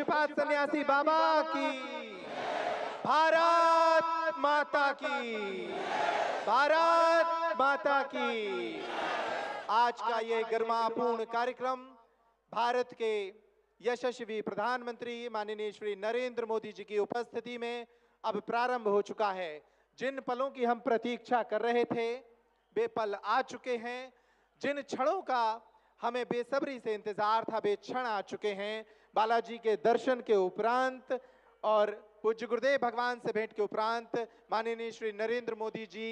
पूज्यपाद सन्यासी बाबा की, भारत माता की, भारत माता की। आज का ये गरिमापूर्ण कार्यक्रम भारत के यशस्वी प्रधानमंत्री माननीय श्री नरेंद्र मोदी जी की उपस्थिति में अब प्रारंभ हो चुका है। जिन पलों की हम प्रतीक्षा कर रहे थे वे पल आ चुके हैं। जिन क्षणों का हमें बेसब्री से इंतजार था वे क्षण आ चुके हैं। बालाजी के दर्शन के उपरांत और पूज्य गुरुदेव भगवान से भेंट के उपरांत माननीय श्री नरेंद्र मोदी जी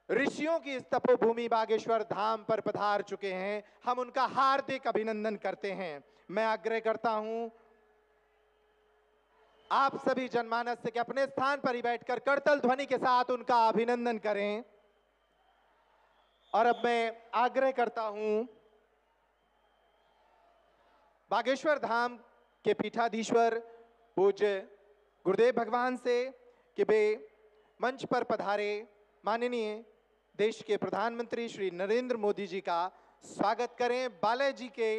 ऋषियों की इस तपोभूमि बागेश्वर धाम पर पधार चुके हैं। हम उनका हार्दिक अभिनंदन करते हैं। मैं आग्रह करता हूं आप सभी जनमानस से कि अपने स्थान पर ही बैठकर करतल ध्वनि के साथ उनका अभिनंदन करें। और अब मैं आग्रह करता हूं बागेश्वर धाम के पीठाधीश्वर पूज्य गुरुदेव भगवान से कि वे मंच पर पधारे माननीय देश के प्रधानमंत्री श्री नरेंद्र मोदी जी का स्वागत करें। बालाजी के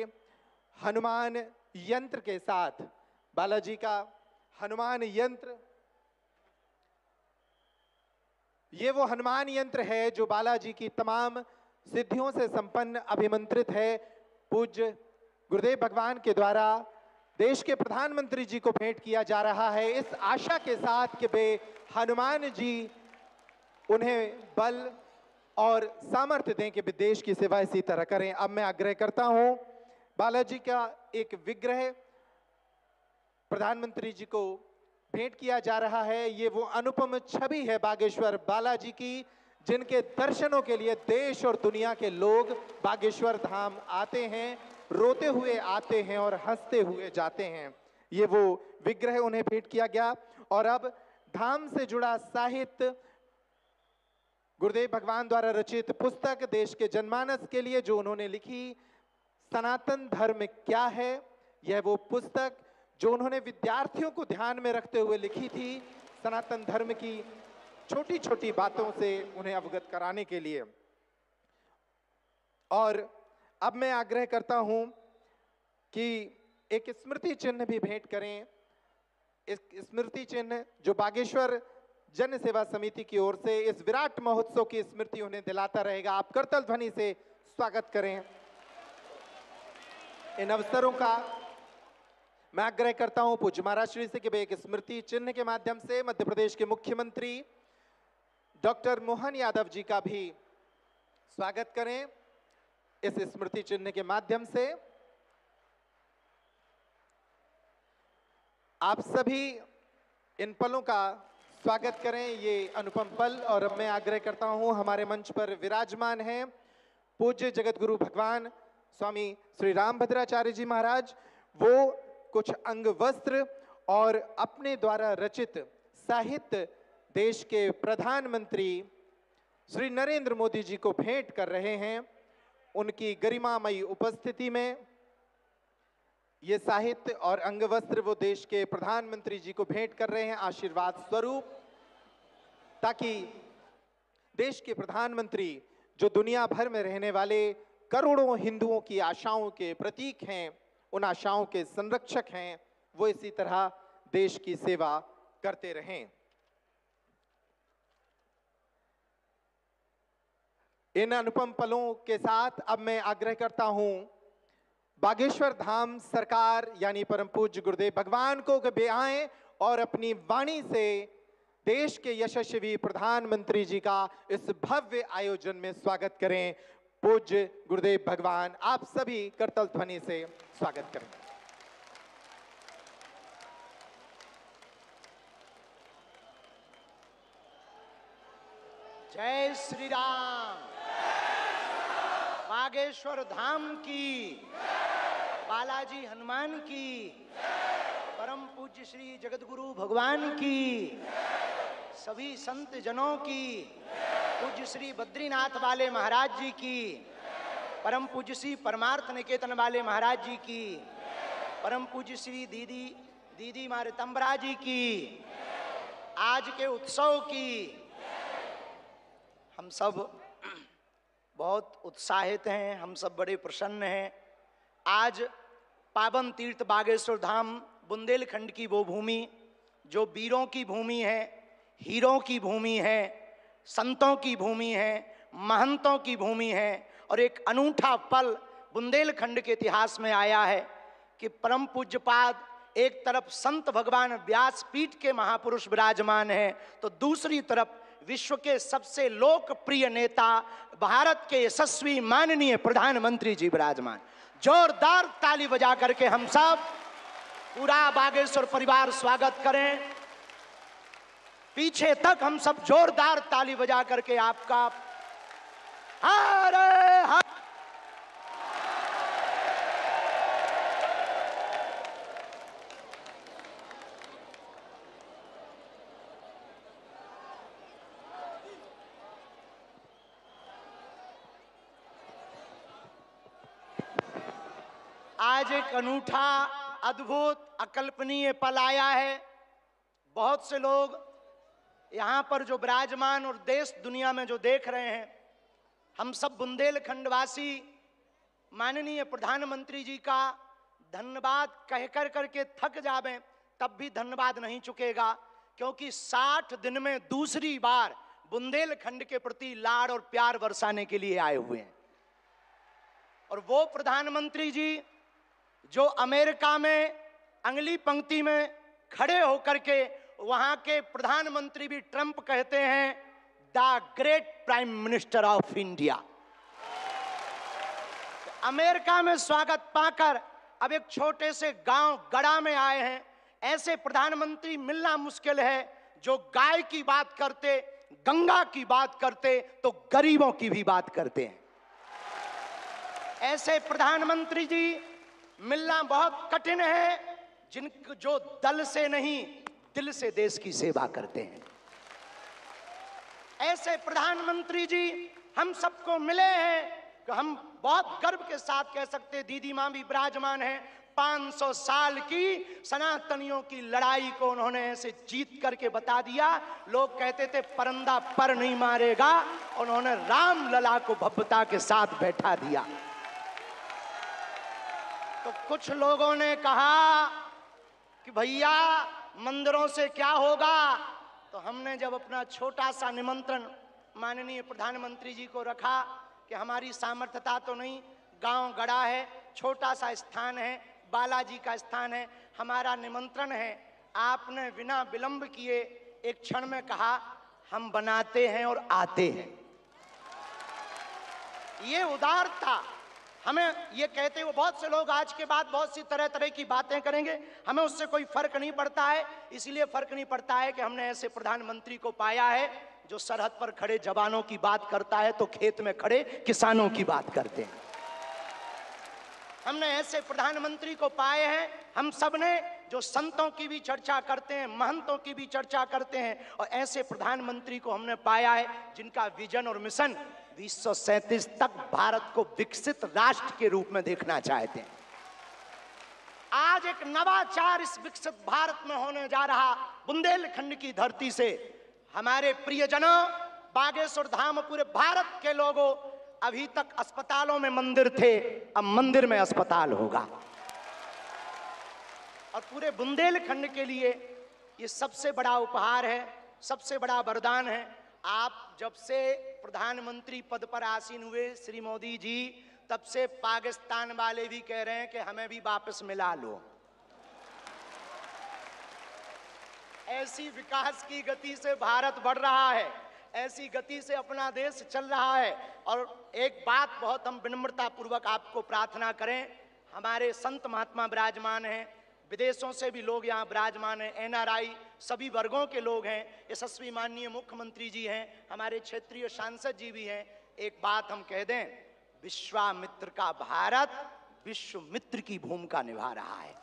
हनुमान यंत्र के साथ, बालाजी का हनुमान यंत्र, ये वो हनुमान यंत्र है जो बालाजी की तमाम सिद्धियों से संपन्न अभिमंत्रित है। पूज्य गुरुदेव भगवान के द्वारा देश के प्रधानमंत्री जी को भेंट किया जा रहा है, इस आशा के साथ कि वे हनुमान जी उन्हें बल और सामर्थ्य दें कि वे देश की सेवा इसी तरह करें। अब मैं आग्रह करता हूं बालाजी का एक विग्रह प्रधानमंत्री जी को भेंट किया जा रहा है। ये वो अनुपम छवि है बागेश्वर बालाजी की, जिनके दर्शनों के लिए देश और दुनिया के लोग बागेश्वर धाम आते हैं, रोते हुए आते हैं और हंसते हुए जाते हैं। ये वो विग्रह उन्हें भेंट किया गया। और अब धाम से जुड़ा साहित्य, गुरुदेव भगवान द्वारा रचित पुस्तक देश के जनमानस के लिए जो उन्होंने लिखी, सनातन धर्म क्या है, यह वो पुस्तक जो उन्होंने विद्यार्थियों को ध्यान में रखते हुए लिखी थी, सनातन धर्म की छोटी छोटी बातों से उन्हें अवगत कराने के लिए। और अब मैं आग्रह करता हूं कि एक स्मृति चिन्ह भी भेंट करें। इस स्मृति चिन्ह जो बागेश्वर जन सेवा समिति की ओर से इस विराट महोत्सव की स्मृति उन्हें दिलाता रहेगा। आप करतल ध्वनि से स्वागत करें। इन अवसरों का मैं आग्रह करता हूं पूज्य महाराज श्री से कि वे एक स्मृति चिन्ह के माध्यम से मध्य प्रदेश के मुख्यमंत्री डॉक्टर मोहन यादव जी का भी स्वागत करें इस स्मृति चिन्ह के माध्यम से। आप सभी इन पलों का स्वागत करें, ये अनुपम पल। और अब मैं आग्रह करता हूं हमारे मंच पर विराजमान हैं पूज्य जगत गुरु भगवान स्वामी श्री रामभद्राचार्य जी महाराज। वो कुछ अंग वस्त्र और अपने द्वारा रचित साहित्य देश के प्रधानमंत्री श्री नरेंद्र मोदी जी को भेंट कर रहे हैं। उनकी गरिमामयी उपस्थिति में ये साहित्य और अंग वस्त्र वो देश के प्रधानमंत्री जी को भेंट कर रहे हैं आशीर्वाद स्वरूप, ताकि देश के प्रधानमंत्री जो दुनिया भर में रहने वाले करोड़ों हिंदुओं की आशाओं के प्रतीक हैं, उन आशाओं के संरक्षक हैं, वो इसी तरह देश की सेवा करते रहें। इन अनुपम पलों के साथ अब मैं आग्रह करता हूं बागेश्वर धाम सरकार यानी परम पूज्य गुरुदेव भगवान को कि वे आएं और अपनी वाणी से देश के यशस्वी प्रधानमंत्री जी का इस भव्य आयोजन में स्वागत करें। पूज्य गुरुदेव भगवान, आप सभी करतल ध्वनि से स्वागत करें। जय श्री राम। बागेश्वर धाम की, बालाजी हनुमान की, परम पूज्य श्री जगतगुरु भगवान की, सभी संत जनों की, पूज्य श्री बद्रीनाथ वाले महाराज जी की, परम पूज्य श्री परमार्थ निकेतन वाले महाराज जी की, परम पूज्य श्री दीदी मारितंबरा जी की, आज के उत्सव की हम सब बहुत उत्साहित हैं, हम सब बड़े प्रसन्न हैं। आज पावन तीर्थ बागेश्वर धाम बुंदेलखंड की वो भूमि जो वीरों की भूमि है, हीरों की भूमि है, संतों की भूमि है, महंतों की भूमि है। और एक अनूठा पल बुंदेलखंड के इतिहास में आया है कि परम पूज्यपाद एक तरफ संत भगवान व्यासपीठ के महापुरुष विराजमान हैं, तो दूसरी तरफ विश्व के सबसे लोकप्रिय नेता, भारत के यशस्वी माननीय प्रधानमंत्री जी विराजमान। जोरदार ताली बजा करके हम सब पूरा बागेश्वर परिवार स्वागत करें। पीछे तक हम सब जोरदार ताली बजा करके आपका हरे हरे। आज एक अनूठा, अद्भुत, अकल्पनीय पल आया है। बहुत से लोग यहाँ पर जो विराजमान और देश दुनिया में जो देख रहे हैं, हम सब बुंदेलखंड वासी माननीय प्रधानमंत्री जी का धन्यवाद कह कर करके थक जावें तब भी धन्यवाद नहीं चुकेगा, क्योंकि 60 दिन में दूसरी बार बुंदेलखंड के प्रति लाड़ और प्यार बरसाने के लिए आए हुए हैं। और वो प्रधानमंत्री जी जो अमेरिका में अगली पंक्ति में खड़े होकर के वहां के प्रधानमंत्री भी ट्रंप कहते हैं the great prime minister of India. America में स्वागत पाकर अब एक छोटे से गांव गड़ा में आए हैं। ऐसे प्रधानमंत्री मिलना मुश्किल है जो गाय की बात करते, गंगा की बात करते तो गरीबों की भी बात करते हैं। ऐसे प्रधानमंत्री जी मिलना बहुत कठिन है जो दल से नहीं दिल से देश की सेवा करते हैं। ऐसे प्रधानमंत्री जी हम सबको मिले हैं कि हम बहुत गर्व के साथ कह सकते, दीदी मां भी विराजमान है, 500 साल की सनातनियों की लड़ाई को उन्होंने ऐसे जीत करके बता दिया। लोग कहते थे परंदा पर नहीं मारेगा, उन्होंने राम लला को भव्यता के साथ बैठा दिया। तो कुछ लोगों ने कहा कि भैया मंदिरों से क्या होगा, तो हमने जब अपना छोटा सा निमंत्रण माननीय प्रधानमंत्री जी को रखा कि हमारी सामर्थ्यता तो नहीं, गांव गड़ा है, छोटा सा स्थान है, बालाजी का स्थान है, हमारा निमंत्रण है, आपने बिना विलंब किए एक क्षण में कहा हम बनाते हैं और आते हैं। ये उदारता। हमें ये कहते हुए बहुत से लोग आज के बाद बहुत सी तरह तरह की बातें करेंगे, हमें उससे कोई फर्क नहीं पड़ता है। इसलिए फर्क नहीं पड़ता है कि हमने ऐसे प्रधानमंत्री को पाया है जो सरहद पर खड़े जवानों की बात करता है तो खेत में खड़े किसानों की बात करते हैं। हमने ऐसे प्रधानमंत्री को पाए हैं हम सब ने जो संतों की भी चर्चा करते हैं, महंतों की भी चर्चा करते हैं, और ऐसे प्रधानमंत्री को हमने पाया है जिनका विजन और मिशन 2037 तक भारत को विकसित राष्ट्र के रूप में देखना चाहते हैं। आज एक नवाचार इस विकसित भारत में होने जा रहा। बुंदेलखंड की धरती से हमारे प्रियजनों, बागेश्वर धाम, पूरे भारत के लोगों, अभी तक अस्पतालों में मंदिर थे, अब मंदिर में अस्पताल होगा। और पूरे बुंदेलखंड के लिए ये सबसे बड़ा उपहार है, सबसे बड़ा वरदान है। आप जब से प्रधानमंत्री पद पर आसीन हुए श्री मोदी जी, तब से पाकिस्तान वाले भी कह रहे हैं कि हमें भी वापस मिला लो। ऐसी विकास की गति से भारत बढ़ रहा है, ऐसी गति से अपना देश चल रहा है। और एक बात बहुत हम विनम्रता पूर्वक आपको प्रार्थना करें, हमारे संत महात्मा विराजमान हैं, विदेशों से भी लोग यहाँ विराजमान हैं, एनआरआई सभी वर्गों के लोग हैं, यशस्वी माननीय मुख्यमंत्री जी हैं, हमारे क्षेत्रीय सांसद जी भी हैं। एक बात हम कह दें, विश्वामित्र का भारत विश्व मित्र की भूमिका निभा रहा है।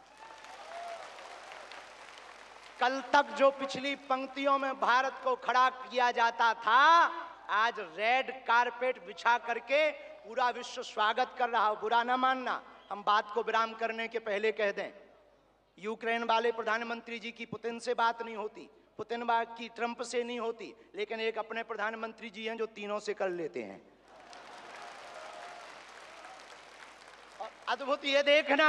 कल तक जो पिछली पंक्तियों में भारत को खड़ा किया जाता था, आज रेड कारपेट बिछा करके पूरा विश्व स्वागत कर रहा हो। बुरा ना मानना, हम बात को विराम करने के पहले कह दें, यूक्रेन वाले प्रधानमंत्री जी की पुतिन से बात नहीं होती, पुतिन की ट्रंप से नहीं होती, लेकिन एक अपने प्रधानमंत्री जी हैं जो तीनों से कर लेते हैं। और अद्भुत ये देखना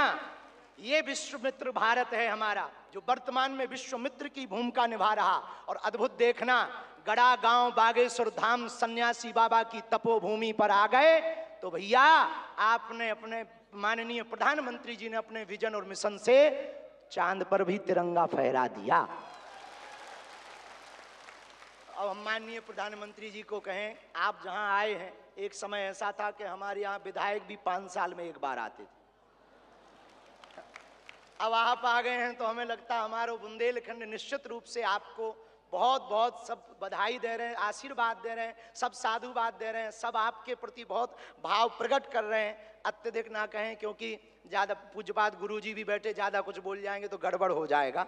ये विश्वमित्र भारत है हमारा, जो वर्तमान में विश्वमित्र की भूमिका निभा रहा। और अद्भुत देखना, गड़ा गांव बागेश्वर धाम सन्यासी बाबा की तपोभूमि पर आ गए तो भैया आपने अपने माननीय प्रधानमंत्री जी ने अपने विजन और मिशन से चांद पर भी तिरंगा फहरा दिया। अब हम माननीय प्रधानमंत्री जी को कहें, आप जहां आए हैं, एक समय ऐसा था कि हमारे यहाँ विधायक भी 5 साल में एक बार आते थे। अब आप आ गए हैं तो हमें लगता है हमारा बुंदेलखंड निश्चित रूप से आपको बहुत बहुत सब बधाई दे रहे हैं, आशीर्वाद दे रहे हैं, सब साधुवाद दे रहे हैं, सब आपके प्रति बहुत भाव प्रकट कर रहे हैं। अत्यधिक ना कहें, क्योंकि ज़्यादा पूज्यपाद गुरुजी भी बैठे, ज़्यादा कुछ बोल जाएंगे तो गड़बड़ हो जाएगा।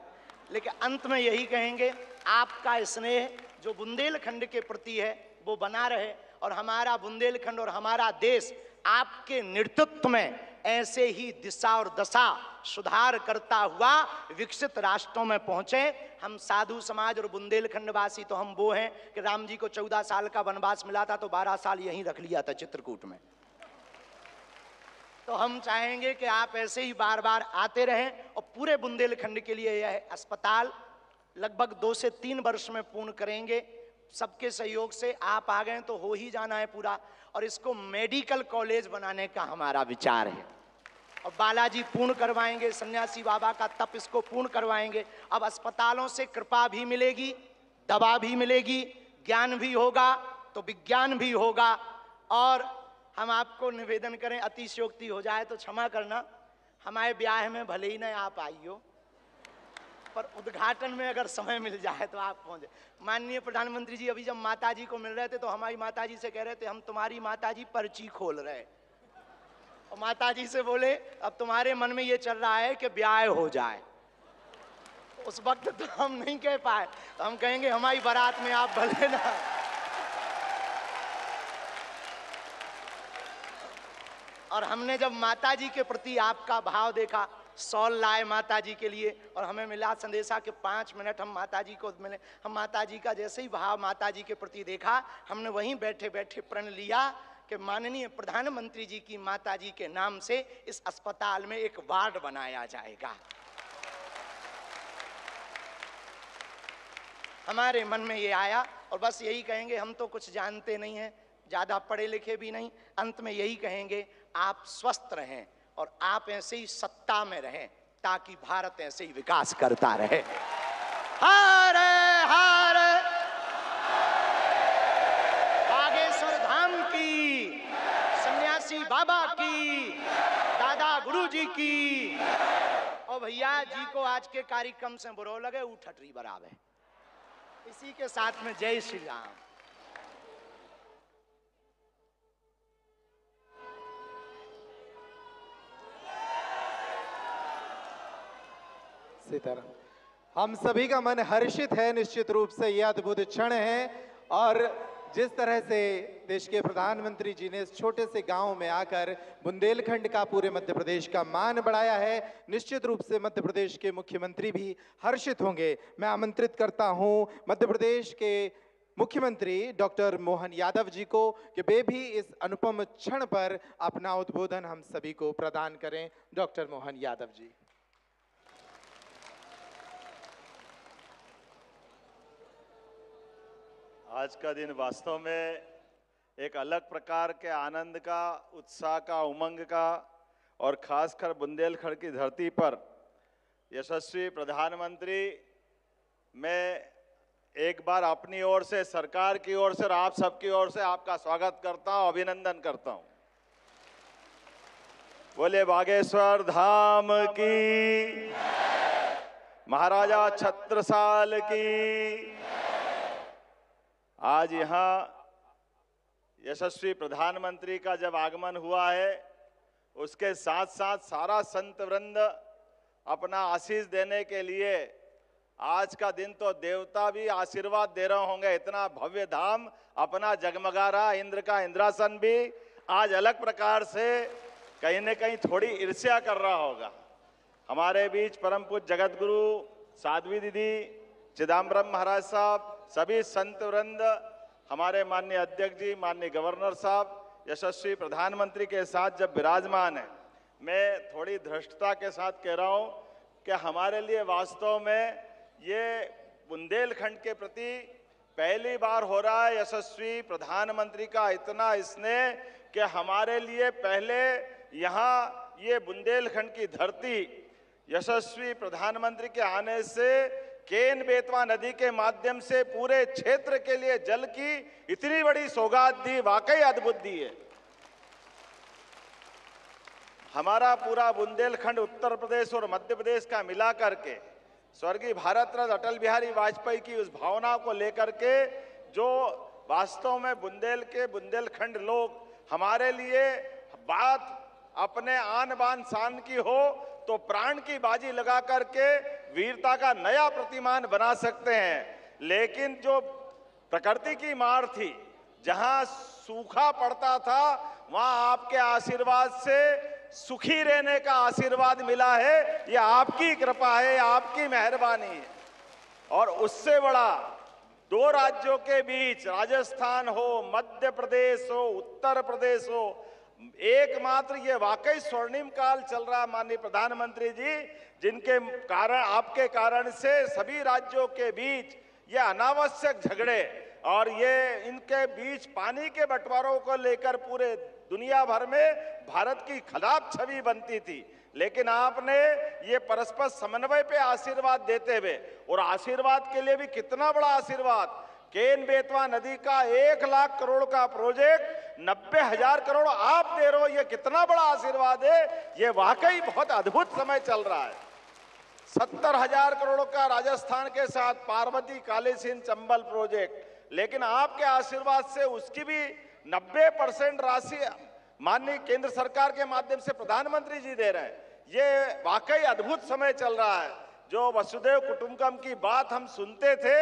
लेकिन अंत में यही कहेंगे, आपका स्नेह जो बुंदेलखंड के प्रति है वो बना रहे, और हमारा बुंदेलखंड और हमारा देश आपके नेतृत्व में ऐसे ही दिशा और दशा सुधार करता हुआ विकसित राष्ट्रों में पहुंचे। हम साधु समाज और बुंदेलखंड वासी तो हम वो हैं कि राम जी को 14 साल का वनवास मिला था तो 12 साल यहीं रख लिया था चित्रकूट में। तो हम चाहेंगे कि आप ऐसे ही बार बार आते रहें, और पूरे बुंदेलखंड के लिए यह अस्पताल लगभग 2 से 3 वर्ष में पूर्ण करेंगे। सबके सहयोग से आप आ गए तो हो ही जाना है पूरा, और इसको मेडिकल कॉलेज बनाने का हमारा विचार है। और बालाजी पूर्ण करवाएंगे, सन्यासी बाबा का तप इसको पूर्ण करवाएंगे। अब अस्पतालों से कृपा भी मिलेगी, दवा भी मिलेगी, ज्ञान भी होगा तो विज्ञान भी होगा। और हम आपको निवेदन करें, अतिशयोक्ति हो जाए तो क्षमा करना, हमारे ब्याह में भले ही न आप आइयो, पर उद्घाटन में अगर समय मिल जाए तो आप पहुंचे। माननीय प्रधानमंत्री जी अभी जब माताजी को मिल रहे थे तो हमारी माताजी से कह रहे थे, हम तुम्हारी माताजी पर्ची खोल रहे, और माताजी से बोले अब तुम्हारे मन में ये चल रहा है कि ब्याह हो जाए। उस वक्त तो हम नहीं कह पाए, तो हम कहेंगे हमारी बारात में आप भले ना। और हमने जब माताजी के प्रति आपका भाव देखा, सॉल लाए माताजी के लिए, और हमें मिला संदेशा के 5 मिनट हम माताजी को मिले। हम माताजी का जैसे ही भाव माताजी के प्रति देखा, हमने वहीं बैठे बैठे प्रण लिया कि माननीय प्रधानमंत्री जी की माताजी के नाम से इस अस्पताल में एक वार्ड बनाया जाएगा। हमारे मन में ये आया, और बस यही कहेंगे, हम तो कुछ जानते नहीं हैं, ज़्यादा पढ़े लिखे भी नहीं, अंत में यही कहेंगे, आप स्वस्थ रहें और आप ऐसे ही सत्ता में रहें, ताकि भारत ऐसे ही विकास करता रहे। हर हर बागेश्वर धाम की, सन्यासी बाबा की, दादा गुरु जी की। और भैया जी को आज के कार्यक्रम से बुरो लगे, उठटरी बराबर। इसी के साथ में जय श्री राम। सीताराम। हम सभी का मन हर्षित है, निश्चित रूप से यह अद्भुत क्षण है। और जिस तरह से देश के प्रधानमंत्री जी ने इस छोटे से गांव में आकर बुंदेलखंड का, पूरे मध्य प्रदेश का मान बढ़ाया है, निश्चित रूप से मध्य प्रदेश के मुख्यमंत्री भी हर्षित होंगे। मैं आमंत्रित करता हूं मध्य प्रदेश के मुख्यमंत्री डॉक्टर मोहन यादव जी को कि वे भी इस अनुपम क्षण पर अपना उद्बोधन हम सभी को प्रदान करें। डॉक्टर मोहन यादव जी। आज का दिन वास्तव में एक अलग प्रकार के आनंद का, उत्साह का, उमंग का, और खासकर बुंदेलखंड की धरती पर यशस्वी प्रधानमंत्री, मैं एक बार अपनी ओर से, सरकार की ओर से और आप सबकी ओर से आपका स्वागत करता हूं, अभिनंदन करता हूं। बोले बागेश्वर धाम की, महाराजा छत्रसाल की। आज यहाँ यशस्वी प्रधानमंत्री का जब आगमन हुआ है, उसके साथ साथ सारा संत वृंद अपना आशीष देने के लिए, आज का दिन तो देवता भी आशीर्वाद दे रहे होंगे, इतना भव्य धाम अपना जगमगा रहा। इंद्र का इंद्रासन भी आज अलग प्रकार से कहीं न कहीं थोड़ी ईर्ष्या कर रहा होगा। हमारे बीच परम पूज्य जगत गुरु साध्वी दीदी, चिदम्बरम महाराज साहब, सभी संत वृंद, हमारे माननीय अध्यक्ष जी, माननीय गवर्नर साहब, यशस्वी प्रधानमंत्री के साथ जब विराजमान है, मैं थोड़ी धृष्टता के साथ कह रहा हूं कि हमारे लिए वास्तव में ये बुंदेलखंड के प्रति पहली बार हो रहा है यशस्वी प्रधानमंत्री का इतना स्नेह कि हमारे लिए पहले यहाँ ये बुंदेलखंड की धरती यशस्वी प्रधानमंत्री के आने से केन बेतवा नदी के माध्यम से पूरे क्षेत्र के लिए जल की इतनी बड़ी सौगात दी, वाकई अद्भुत दी है। हमारा पूरा बुंदेलखंड उत्तर प्रदेश और मध्य प्रदेश का मिला करके स्वर्गीय भारत रत्न अटल बिहारी वाजपेयी की उस भावना को लेकर के जो वास्तव में बुंदेलखंड लोग हमारे लिए बात अपने आन बान शान की हो तो प्राण की बाजी लगा करके वीरता का नया प्रतिमान बना सकते हैं। लेकिन जो प्रकृति की मार थी, जहां सूखा पड़ता था, वहां आपके आशीर्वाद से सुखी रहने का आशीर्वाद मिला है। ये आपकी कृपा है, आपकी मेहरबानी है। और उससे बड़ा दो राज्यों के बीच, राजस्थान हो, मध्य प्रदेश हो, उत्तर प्रदेश हो, एकमात्र ये वाकई स्वर्णिम काल चल रहा माननीय प्रधानमंत्री जी, जिनके कारण, आपके कारण से सभी राज्यों के बीच ये अनावश्यक झगड़े और ये इनके बीच पानी के बंटवारों को लेकर पूरे दुनिया भर में भारत की खराब छवि बनती थी। लेकिन आपने ये परस्पर समन्वय पे आशीर्वाद देते हुए, और आशीर्वाद के लिए भी कितना बड़ा आशीर्वाद, केन बेतवा नदी का 1 लाख करोड़ का प्रोजेक्ट 90,000 करोड़ आप दे रहे हो, ये कितना बड़ा आशीर्वाद है। ये वाकई बहुत अद्भुत समय चल रहा है। 70,000 करोड़ का राजस्थान के साथ पार्वती कालीसिंध चंबल प्रोजेक्ट, लेकिन आपके आशीर्वाद से उसकी भी 90% राशि माननीय केंद्र सरकार के माध्यम से प्रधानमंत्री जी दे रहे हैं। ये वाकई अद्भुत समय चल रहा है। जो वसुधैव कुटुंबकम की बात हम सुनते थे,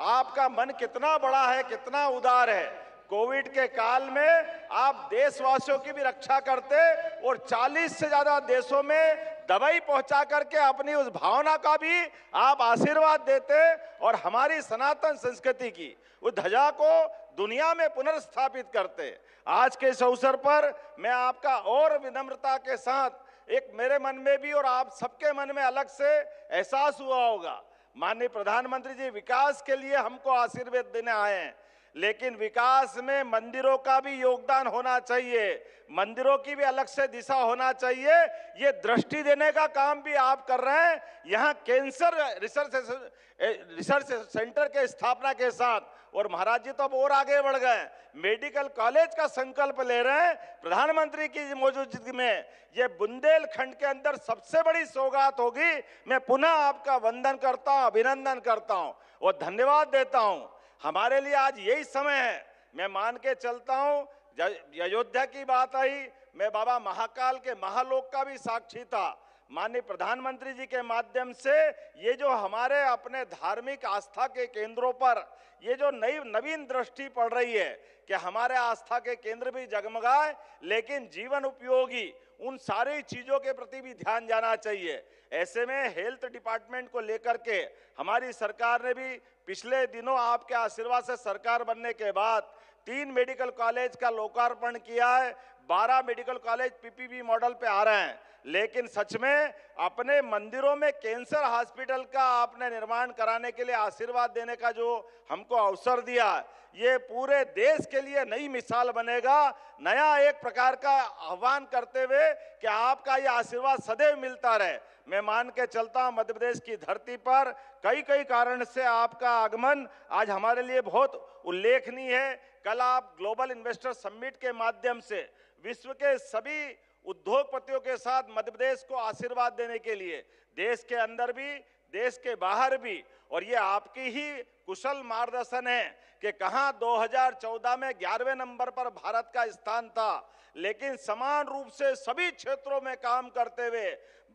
आपका मन कितना बड़ा है, कितना उदार है। कोविड के काल में आप देशवासियों की भी रक्षा करते और 40 से ज्यादा देशों में दवाई पहुंचा करके अपनी उस भावना का भी आप आशीर्वाद देते और हमारी सनातन संस्कृति की उस ध्वजा को दुनिया में पुनर्स्थापित करते। आज के इस अवसर पर मैं आपका और विनम्रता के साथ एक मेरे मन में भी और आप सबके मन में अलग से एहसास हुआ होगा। माननीय प्रधानमंत्री जी विकास के लिए हमको आशीर्वाद देने आए हैं, लेकिन विकास में मंदिरों का भी योगदान होना चाहिए, मंदिरों की भी अलग से दिशा होना चाहिए। ये दृष्टि देने का काम भी आप कर रहे हैं। यहाँ कैंसर रिसर्च सेंटर के स्थापना के साथ, और महाराज जी तो अब और आगे बढ़ गए, मेडिकल कॉलेज का संकल्प ले रहे हैं प्रधानमंत्री की मौजूदगी में। ये बुंदेलखंड के अंदर सबसे बड़ी सौगात होगी। मैं पुनः आपका वंदन करता हूं, अभिनंदन करता हूं और धन्यवाद देता हूं। हमारे लिए आज यही समय है। मैं मान के चलता हूं, अयोध्या की बात आई, मैं बाबा महाकाल के महालोक का भी साक्षी था। माननीय प्रधानमंत्री जी के माध्यम से ये जो हमारे अपने धार्मिक आस्था के केंद्रों पर ये जो नवीन दृष्टि पड़ रही है कि हमारे आस्था के केंद्र भी जगमगाए, लेकिन जीवन उपयोगी उन सारी चीजों के प्रति भी ध्यान जाना चाहिए। ऐसे में हेल्थ डिपार्टमेंट को लेकर के हमारी सरकार ने भी पिछले दिनों आपके आशीर्वाद से सरकार बनने के बाद 3 मेडिकल कॉलेज का लोकार्पण किया है। 12 मेडिकल कॉलेज पीपीपी मॉडल पे आ रहे हैं। लेकिन सच में अपने मंदिरों में कैंसर हॉस्पिटल का आपने निर्माण कराने के लिए आशीर्वाद देने का जो हमको अवसर दिया, ये पूरे देश के लिए नई मिसाल बनेगा। नया एक प्रकार का आह्वान करते हुए कि आपका ये आशीर्वाद सदैव मिलता रहे। मैं मान के चलता हूं मध्य प्रदेश की धरती पर कई कारण से आपका आगमन आज हमारे लिए बहुत उल्लेखनीय है। कल आप ग्लोबल इन्वेस्टर समिट के माध्यम से विश्व के सभी उद्योगपतियों के साथ मध्य प्रदेश को आशीर्वाद देने के लिए, देश के अंदर भी देश के बाहर भी, और ये आपकी ही कुशल मार्गदर्शन है कि कहां 2014 में 11वें नंबर पर भारत का स्थान था, लेकिन समान रूप से सभी क्षेत्रों में काम करते हुए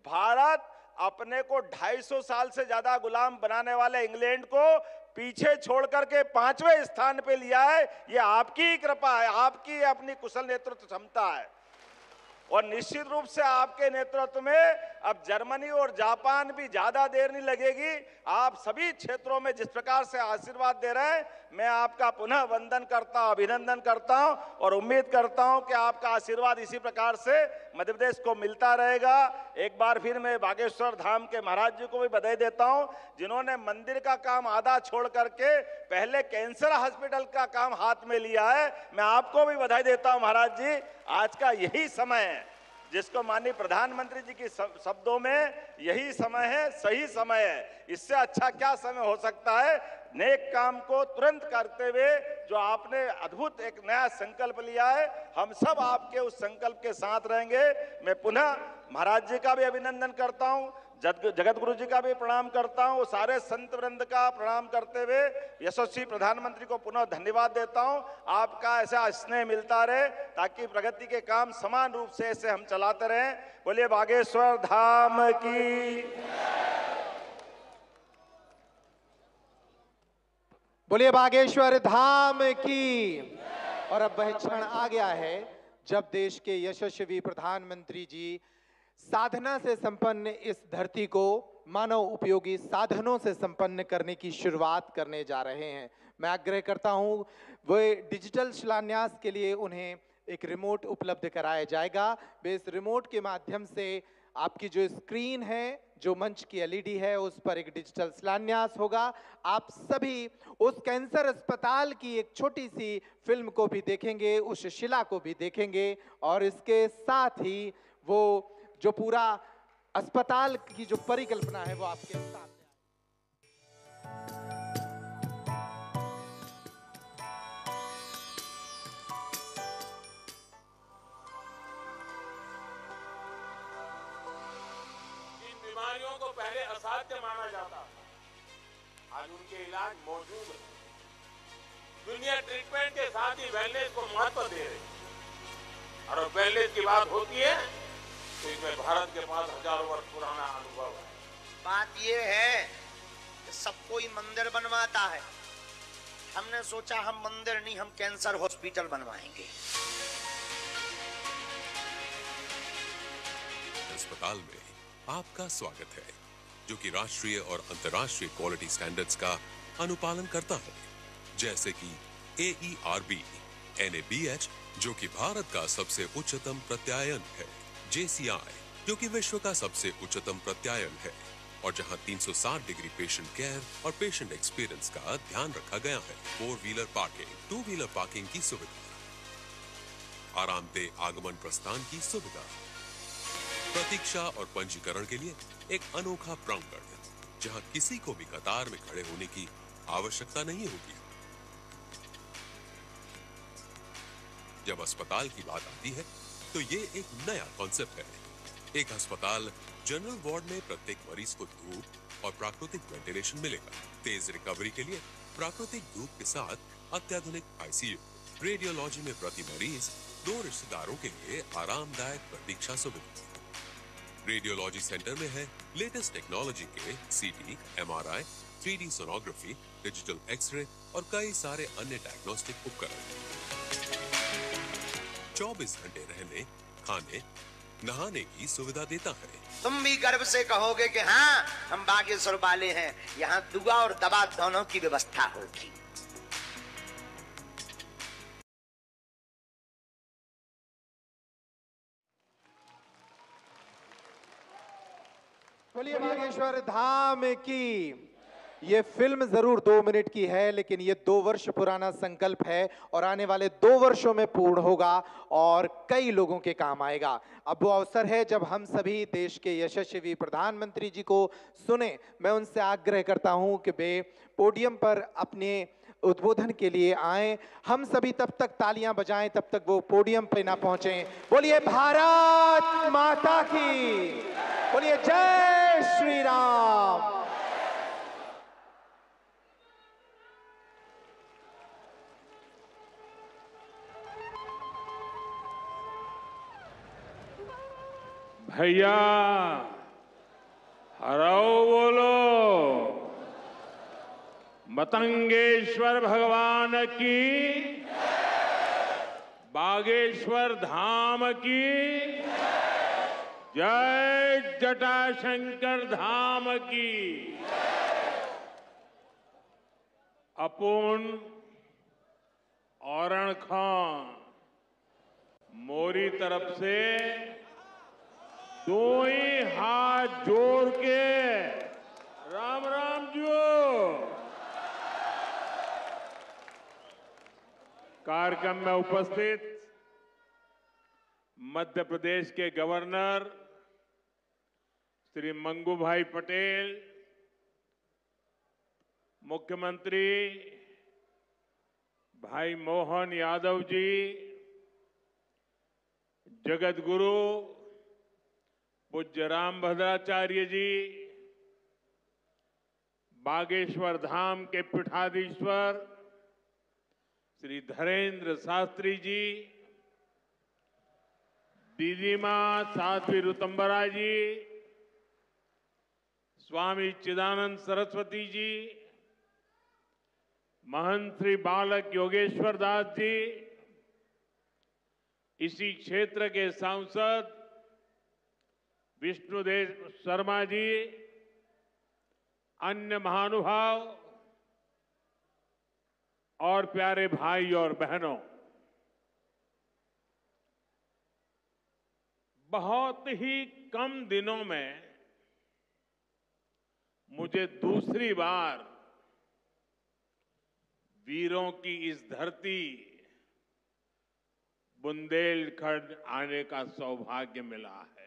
भारत अपने को 250 साल से ज्यादा गुलाम बनाने वाले इंग्लैंड को पीछे छोड़ करके 5वें स्थान पे लिया है। ये आपकी कृपा है, आपकी अपनी कुशल नेतृत्व क्षमता है। और निश्चित रूप से आपके नेतृत्व में अब जर्मनी और जापान भी ज्यादा देर नहीं लगेगी। आप सभी क्षेत्रों में जिस प्रकार से आशीर्वाद दे रहे हैं, मैं आपका पुनः वंदन करता हूं, अभिनंदन करता हूं और उम्मीद करता हूं कि आपका आशीर्वाद इसी प्रकार से मध्य प्रदेश को मिलता रहेगा। एक बार फिर मैं बागेश्वर धाम के महाराज जी को भी बधाई देता हूं, जिन्होंने मंदिर का काम आधा छोड़ करके पहले कैंसर हॉस्पिटल का काम हाथ में लिया है। मैं आपको भी बधाई देता हूं महाराज जी। आज का यही समय है जिसको माननीय प्रधानमंत्री जी के शब्दों में यही समय है, सही समय है। इससे अच्छा क्या समय हो सकता है? नेक काम को तुरंत करते हुए जो आपने अद्भुत एक नया संकल्प लिया है, हम सब आपके उस संकल्प के साथ रहेंगे। मैं पुनः महाराज जी का भी अभिनंदन करता हूं, जगत गुरु जी का भी प्रणाम करता हूं, सारे संत वृंद का प्रणाम करते हुए यशस्वी प्रधानमंत्री को पुनः धन्यवाद देता हूं। आपका ऐसा स्नेह मिलता रहे ताकि प्रगति के काम समान रूप से ऐसे हम चलाते रहें। बोलिए बागेश्वर धाम की, बोलिए बागेश्वर धाम की। और अब वह क्षण आ गया है जब देश के यशस्वी प्रधानमंत्री जी साधना से संपन्न इस धरती को मानव उपयोगी साधनों से संपन्न करने की शुरुआत करने जा रहे हैं। मैं आग्रह करता हूं, वे डिजिटल शिलान्यास के लिए उन्हें एक रिमोट उपलब्ध कराया जाएगा। वे इस रिमोट के माध्यम से आपकी जो स्क्रीन है, जो मंच की एलईडी है, उस पर एक डिजिटल शिलान्यास होगा। आप सभी उस कैंसर अस्पताल की एक छोटी सी फिल्म को भी देखेंगे, उस शिला को भी देखेंगे, और इसके साथ ही वो जो पूरा अस्पताल की जो परिकल्पना है वो आपके सामने बीमारियों को पहले असाध्य माना जाता, आज उनके इलाज मौजूद है। दुनिया ट्रीटमेंट के साथ ही वेलनेस को महत्व दे रही है, और वेलनेस की बात होती है तो इसमें भारत के पास हजारों वर्ष पुराना अनुभव है। बात ये है कि सब कोई मंदिर बनवाता है, हमने सोचा हम मंदिर नहीं, हम कैंसर हॉस्पिटल बनवाएंगे। अस्पताल में आपका स्वागत है, जो कि राष्ट्रीय और अंतर्राष्ट्रीय क्वालिटी स्टैंडर्ड्स का अनुपालन करता है, जैसे कि AERB, NABH, जो कि भारत का सबसे उच्चतम प्रत्यायन है, JCI, जो कि विश्व का सबसे उच्चतम प्रत्यायन है, और जहां 360 डिग्री पेशेंट केयर और पेशेंट एक्सपीरियंस का ध्यान रखा गया है। 4 व्हीलर पार्किंग, 2 व्हीलर पार्किंग की सुविधा, आरामदेह आगमन प्रस्थान की सुविधा, प्रतीक्षा और पंजीकरण के लिए एक अनोखा प्रांगण, जहां किसी को भी कतार में खड़े होने की आवश्यकता नहीं होगी। जब अस्पताल की बात आती है तो ये एक नया कॉन्सेप्ट है। एक अस्पताल जनरल वार्ड में प्रत्येक मरीज को धूप और प्राकृतिक वेंटिलेशन मिलेगा। तेज रिकवरी के लिए प्राकृतिक धूप के साथ अत्याधुनिक ICU, रेडियोलॉजी में प्रति मरीज 2 रिश्तेदारों के लिए आरामदायक प्रतीक्षा सुविधा। रेडियोलॉजी सेंटर में है लेटेस्ट टेक्नोलॉजी के CT, MRI, 3D sonography, digital x-ray और कई सारे अन्य डायग्नोस्टिक उपकरण। 24 घंटे रहने, खाने, नहाने की सुविधा देता है। तुम भी गर्व से कहोगे कि हाँ, हम बागेश्वर वाले हैं, यहाँ दुआ और दवा दोनों की व्यवस्था होगी। बोलिए बागेश्वर धाम की। ये फिल्म जरूर 2 मिनट की है, लेकिन ये 2 वर्ष पुराना संकल्प है और आने वाले 2 वर्षों में पूर्ण होगा और कई लोगों के काम आएगा। अब वो अवसर है जब हम सभी देश के यशस्वी प्रधानमंत्री जी को सुने। मैं उनसे आग्रह करता हूं कि वे पोडियम पर अपने उद्बोधन के लिए आए। हम सभी तब तक तालियां बजाएं तब तक वो पोडियम पे ना पहुंचे। बोलिए भारत माता की, बोलिए जय श्री राम। भैया हराओ बोलो, मतंगेश्वर भगवान की, बागेश्वर धाम की जय, जटाशंकर धाम की। अपुन औरण खां मोरी तरफ से दो ही हाथ जोड़ के राम राम जो कार्यक्रम में उपस्थित मध्य प्रदेश के गवर्नर श्री मंगूभाई पटेल, मुख्यमंत्री भाई मोहन यादव जी, जगत गुरु पूज्य रामभद्राचार्य जी, बागेश्वर धाम के पीठाधीश्वर श्री धरेंद्र शास्त्री जी, दीदी मां साध्वी ऋतंबरा जी, स्वामी चिदानंद सरस्वती जी, महंत श्री बालक योगेश्वर दास जी, इसी क्षेत्र के सांसद विष्णुदेव शर्मा जी, अन्य महानुभाव और प्यारे भाई और बहनों, बहुत ही कम दिनों में मुझे दूसरी बार वीरों की इस धरती बुंदेलखंड आने का सौभाग्य मिला है।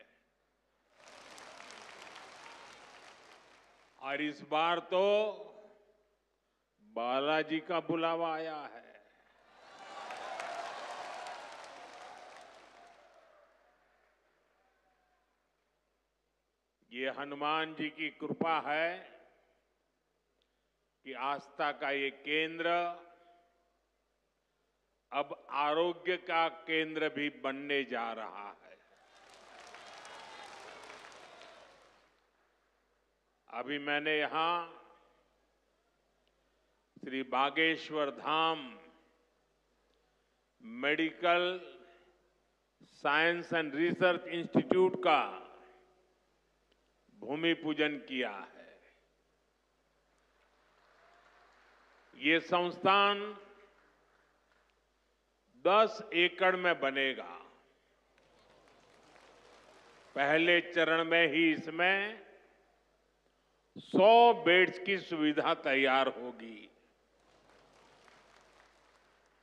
और इस बार तो बालाजी का बुलावा आया है। ये हनुमान जी की कृपा है कि आस्था का ये केंद्र अब आरोग्य का केंद्र भी बनने जा रहा है। अभी मैंने यहां Shri Bageshwar Dham medical science and research institute का भूमि पूजन किया है। ये संस्थान 10 एकड़ में बनेगा। पहले चरण में ही इसमें 100 बेड्स की सुविधा तैयार होगी।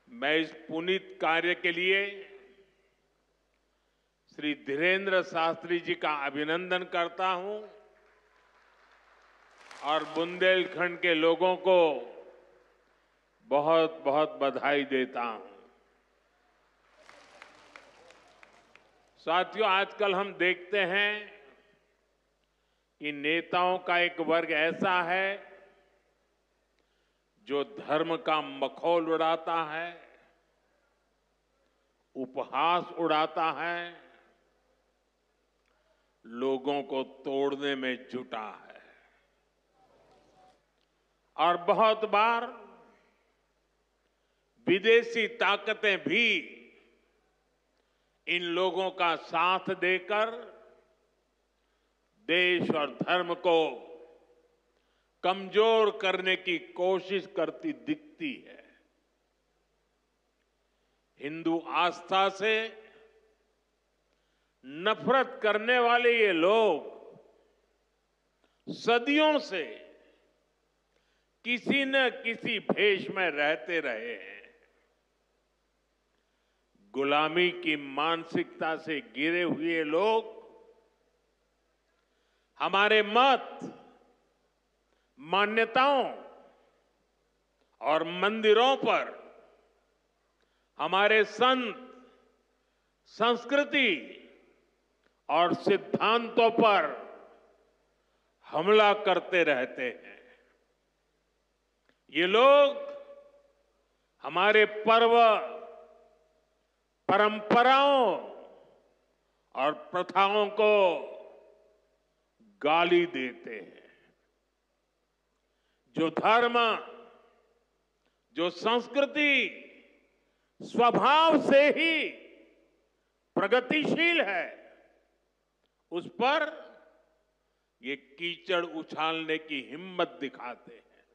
मैं इस पुनीत कार्य के लिए श्री धीरेन्द्र शास्त्री जी का अभिनंदन करता हूं और बुंदेलखंड के लोगों को बहुत बहुत बधाई देता हूं। साथियों, आजकल हम देखते हैं कि नेताओं का एक वर्ग ऐसा है जो धर्म का मखौल उड़ाता है, उपहास उड़ाता है, लोगों को तोड़ने में जुटा है। और बहुत बार विदेशी ताकतें भी इन लोगों का साथ देकर देश और धर्म को कमजोर करने की कोशिश करती दिखती है। हिंदू आस्था से नफरत करने वाले ये लोग सदियों से किसी न किसी भेष में रहते रहे हैं। गुलामी की मानसिकता से घिरे हुए लोग हमारे मत, मान्यताओं और मंदिरों पर, हमारे संत, संस्कृति और सिद्धांतों पर हमला करते रहते हैं। ये लोग हमारे पर्व, परंपराओं और प्रथाओं को गाली देते हैं। जो धर्म, जो संस्कृति स्वभाव से ही प्रगतिशील है, उस पर ये कीचड़ उछालने की हिम्मत दिखाते हैं।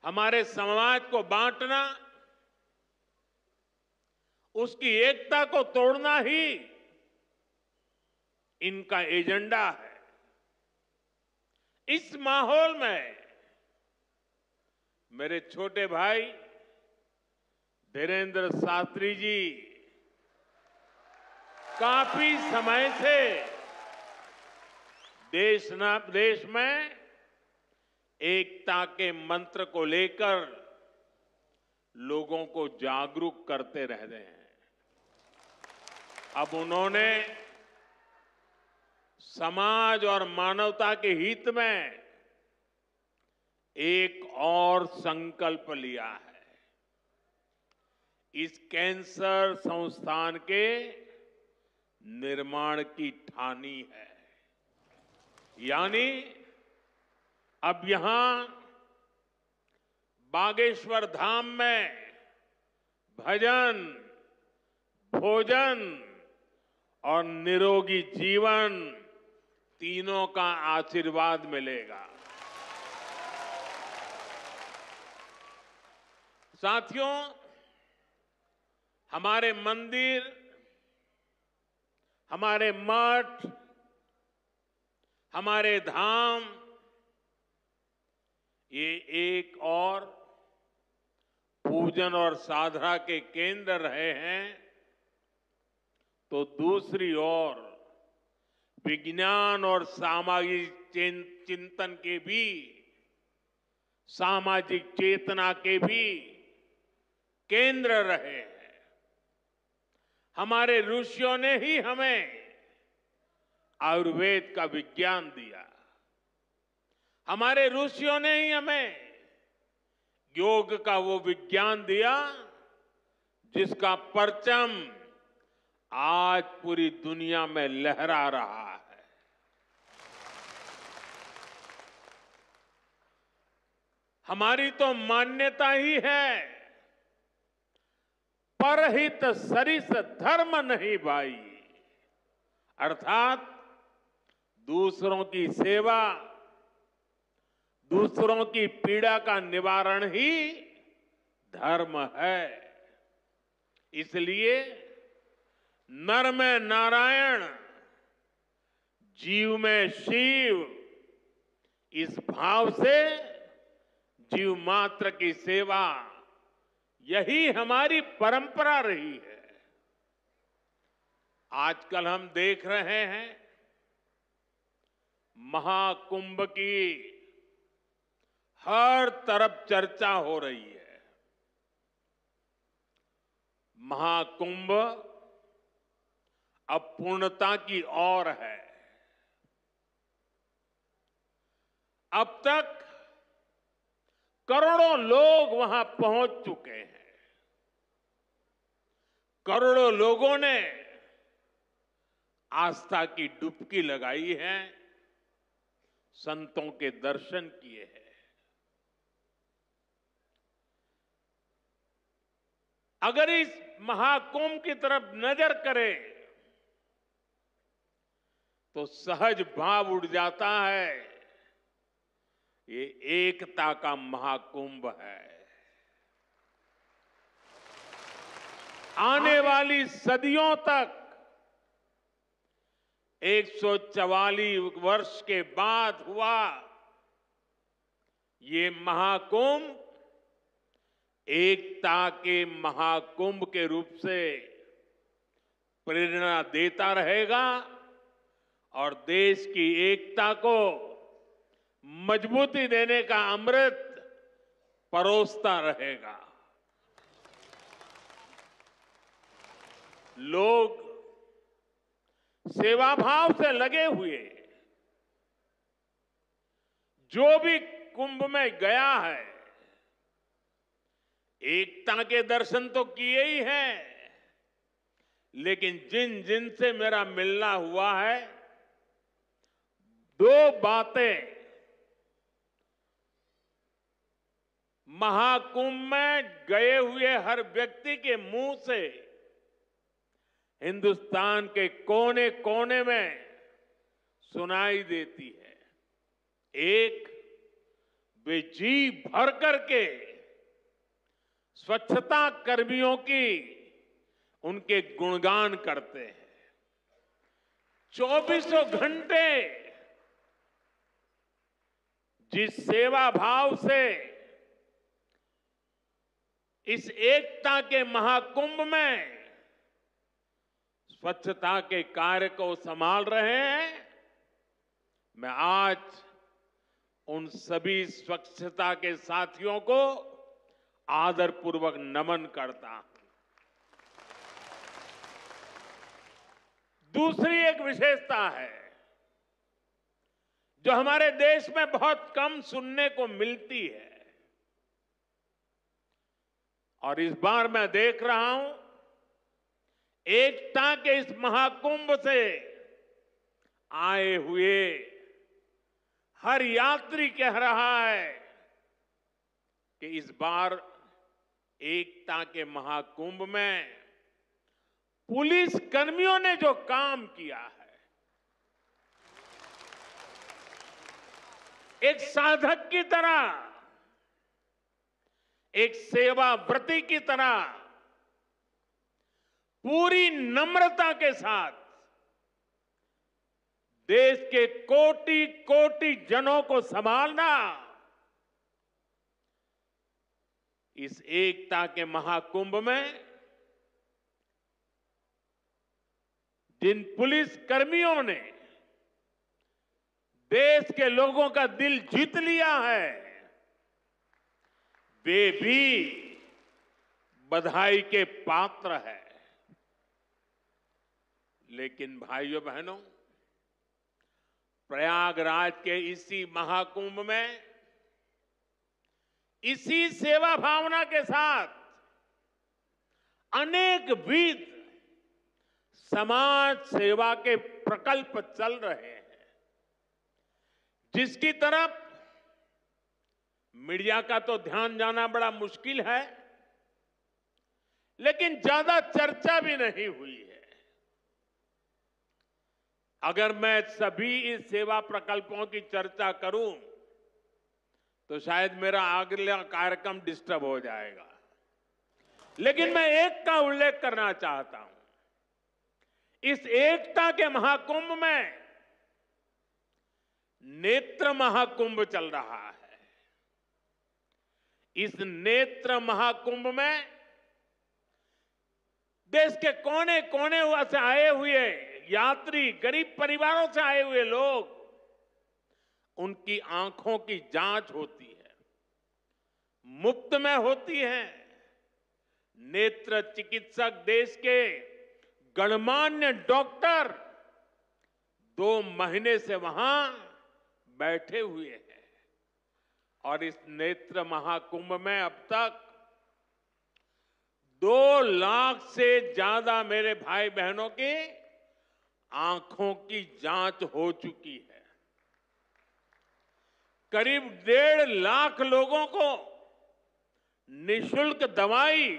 हमारे समाज को बांटना, उसकी एकता को तोड़ना ही इनका एजेंडा है। इस माहौल में मेरे छोटे भाई धीरेन्द्र शास्त्री जी काफी समय से देश में एकता के मंत्र को लेकर लोगों को जागरूक करते रह रहे हैं। अब उन्होंने समाज और मानवता के हित में एक और संकल्प लिया है। इस कैंसर संस्थान के निर्माण की ठानी है। यानी अब यहां बागेश्वर धाम में भजन, भोजन और निरोगी जीवन तीनों का आशीर्वाद मिलेगा। साथियों, हमारे मंदिर, हमारे मठ, हमारे धाम ये एक और पूजन और साधना के केंद्र रहे हैं, तो दूसरी ओर विज्ञान और सामाजिक चिंतन के भी, सामाजिक चेतना के भी केंद्र रहे हैं। हमारे ऋषियों ने ही हमें आयुर्वेद का विज्ञान दिया। हमारे ऋषियों ने ही हमें योग का वो विज्ञान दिया जिसका परचम आज पूरी दुनिया में लहरा रहा है। हमारी तो मान्यता ही है, परहित सरिस धर्म नहीं भाई, अर्थात दूसरों की सेवा, दूसरों की पीड़ा का निवारण ही धर्म है। इसलिए नर में नारायण, जीव में शिव, इस भाव से जीव मात्र की सेवा, यही हमारी परंपरा रही है। आजकल हम देख रहे हैं महाकुंभ की हर तरफ चर्चा हो रही है। महाकुंभ अब पूर्णता की ओर है। अब तक करोड़ों लोग वहां पहुंच चुके हैं। करोड़ों लोगों ने आस्था की डुबकी लगाई है, संतों के दर्शन किए हैं। अगर इस महाकुंभ की तरफ नजर करें तो सहज भाव उड़ जाता है, ये एकता का महाकुंभ है। आने वाली सदियों तक 144 वर्ष के बाद हुआ ये महाकुंभ एकता के महाकुंभ के रूप से प्रेरणा देता रहेगा और देश की एकता को मजबूती देने का अमृत परोसता रहेगा। लोग सेवा भाव से लगे हुए, जो भी कुंभ में गया है एकता के दर्शन तो किए ही हैं, लेकिन जिन जिन से मेरा मिलना हुआ है, दो बातें महाकुंभ में गए हुए हर व्यक्ति के मुंह से हिंदुस्तान के कोने कोने में सुनाई देती है। एक, वे जी भर करके स्वच्छता कर्मियों की उनके गुणगान करते हैं। 24 घंटे जिस सेवा भाव से इस एकता के महाकुंभ में स्वच्छता के कार्य को संभाल रहे हैं, मैं आज उन सभी स्वच्छता के साथियों को आदरपूर्वक नमन करता हूं। दूसरी एक विशेषता है जो हमारे देश में बहुत कम सुनने को मिलती है, और इस बार मैं देख रहा हूं एकता के इस महाकुंभ से आए हुए हर यात्री कह रहा है कि इस बार एकता के महाकुंभ में पुलिस कर्मियों ने जो काम किया है, एक साधक की तरह, एक सेवाव्रती की तरह पूरी नम्रता के साथ देश के कोटि कोटि जनों को संभालना इस एकता के महाकुंभ में जिन पुलिस कर्मियों ने देश के लोगों का दिल जीत लिया है, वे भी बधाई के पात्र है। लेकिन भाइयों बहनों, प्रयागराज के इसी महाकुंभ में इसी सेवा भावना के साथ अनेक विध समाज सेवा के प्रकल्प चल रहे हैं, जिसकी तरफ मीडिया का तो ध्यान जाना बड़ा मुश्किल है, लेकिन ज्यादा चर्चा भी नहीं हुई है। अगर मैं सभी इस सेवा प्रकल्पों की चर्चा करूं तो शायद मेरा अगला कार्यक्रम डिस्टर्ब हो जाएगा, लेकिन मैं एक का उल्लेख करना चाहता हूं। इस एकता के महाकुंभ में नेत्र महाकुंभ चल रहा है। इस नेत्र महाकुंभ में देश के कोने कोने से आए हुए यात्री, गरीब परिवारों से आए हुए लोग, उनकी आंखों की जांच होती है, मुफ्त में होती है। नेत्र चिकित्सक देश के गणमान्य डॉक्टर 2 महीने से वहां बैठे हुए हैं, और इस नेत्र महाकुंभ में अब तक 2 लाख से ज्यादा मेरे भाई बहनों की आंखों की जांच हो चुकी है। करीब 1.5 लाख लोगों को निशुल्क दवाई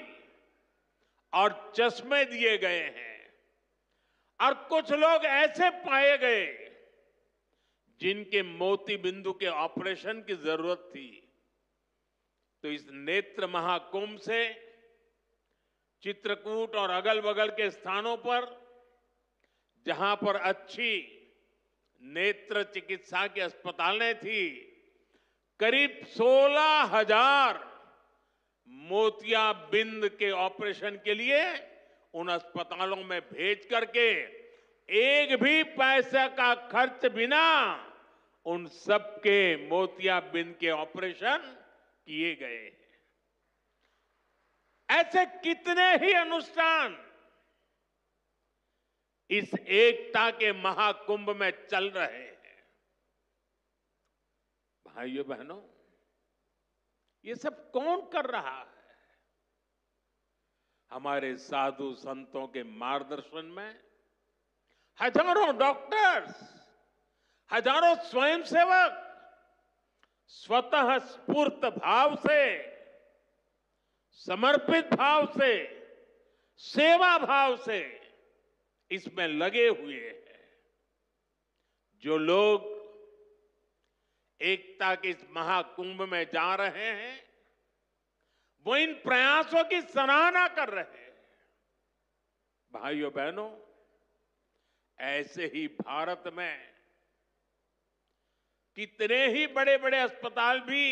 और चश्मे दिए गए हैं, और कुछ लोग ऐसे पाए गए जिनके मोती बिंदु के ऑपरेशन की जरूरत थी। तो इस नेत्र महाकुंभ से चित्रकूट और अगल बगल के स्थानों पर जहां पर अच्छी नेत्र चिकित्सा की अस्पतालें थी, करीब 16,000 मोतियाबिंद के ऑपरेशन के लिए उन अस्पतालों में भेज करके एक भी पैसे का खर्च बिना उन सबके मोतियाबिंद के ऑपरेशन किए गए हैं। ऐसे कितने ही अनुष्ठान इस एकता के महाकुंभ में चल रहे हैं। भाइयों बहनों, ये सब कौन कर रहा है? हमारे साधु संतों के मार्गदर्शन में हजारों डॉक्टर्स, हजारों स्वयंसेवक स्वतः स्फूर्त भाव से, समर्पित भाव से, सेवा भाव से इसमें लगे हुए हैं। जो लोग एकता के इस महाकुंभ में जा रहे हैं, वो इन प्रयासों की सराहना कर रहे हैं। भाइयों बहनों, ऐसे ही भारत में कितने ही बड़े बड़े अस्पताल भी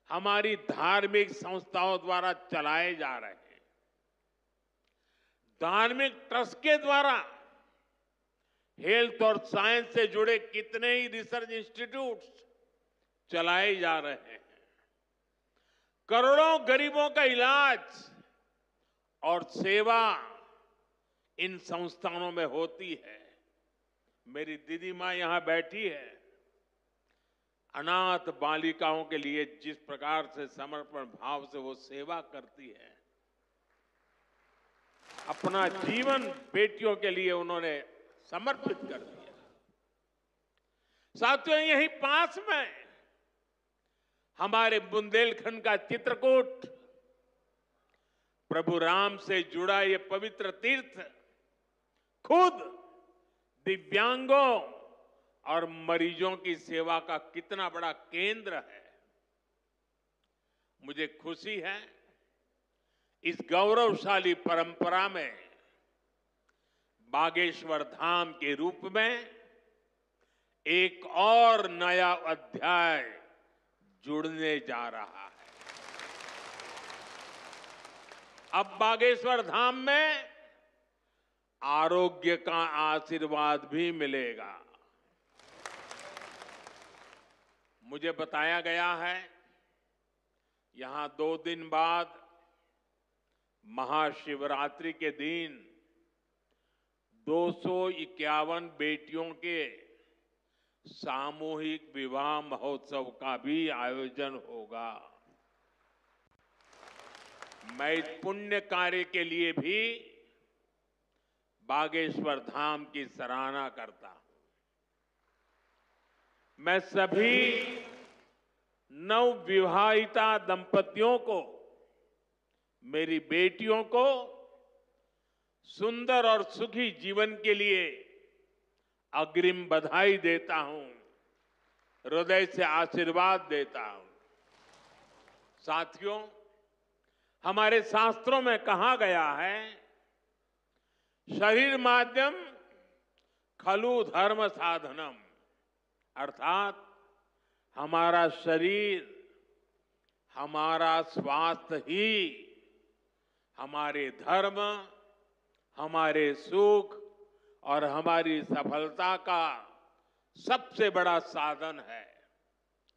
हमारी धार्मिक संस्थाओं द्वारा चलाए जा रहे हैं। धार्मिक ट्रस्ट के द्वारा हेल्थ और साइंस से जुड़े कितने ही रिसर्च इंस्टीट्यूट्स चलाए जा रहे हैं। करोड़ों गरीबों का इलाज और सेवा इन संस्थानों में होती है। मेरी दीदी मां यहां बैठी है, अनाथ बालिकाओं के लिए जिस प्रकार से समर्पण भाव से वो सेवा करती है, अपना जीवन बेटियों के लिए उन्होंने समर्पित कर दिया। साथियों, यहीं पास में हमारे बुंदेलखंड का चित्रकूट, प्रभु राम से जुड़ा ये पवित्र तीर्थ खुद दिव्यांगों और मरीजों की सेवा का कितना बड़ा केंद्र है। मुझे खुशी है इस गौरवशाली परंपरा में बागेश्वर धाम के रूप में एक और नया अध्याय जुड़ने जा रहा है। अब बागेश्वर धाम में आरोग्य का आशीर्वाद भी मिलेगा। मुझे बताया गया है यहां 2 दिन बाद महाशिवरात्रि के दिन 251 बेटियों के सामूहिक विवाह महोत्सव का भी आयोजन होगा। मैं इस पुण्य कार्य के लिए भी बागेश्वर धाम की सराहना करता हूं। मैं सभी नवविवाहिता दंपतियों को, मेरी बेटियों को सुंदर और सुखी जीवन के लिए अग्रिम बधाई देता हूं, हृदय से आशीर्वाद देता हूं। साथियों, हमारे शास्त्रों में कहा गया है, शरीर माध्यम खलु धर्म साधनम, अर्थात हमारा शरीर, हमारा स्वास्थ्य ही हमारे धर्म, हमारे सुख और हमारी सफलता का सबसे बड़ा साधन है।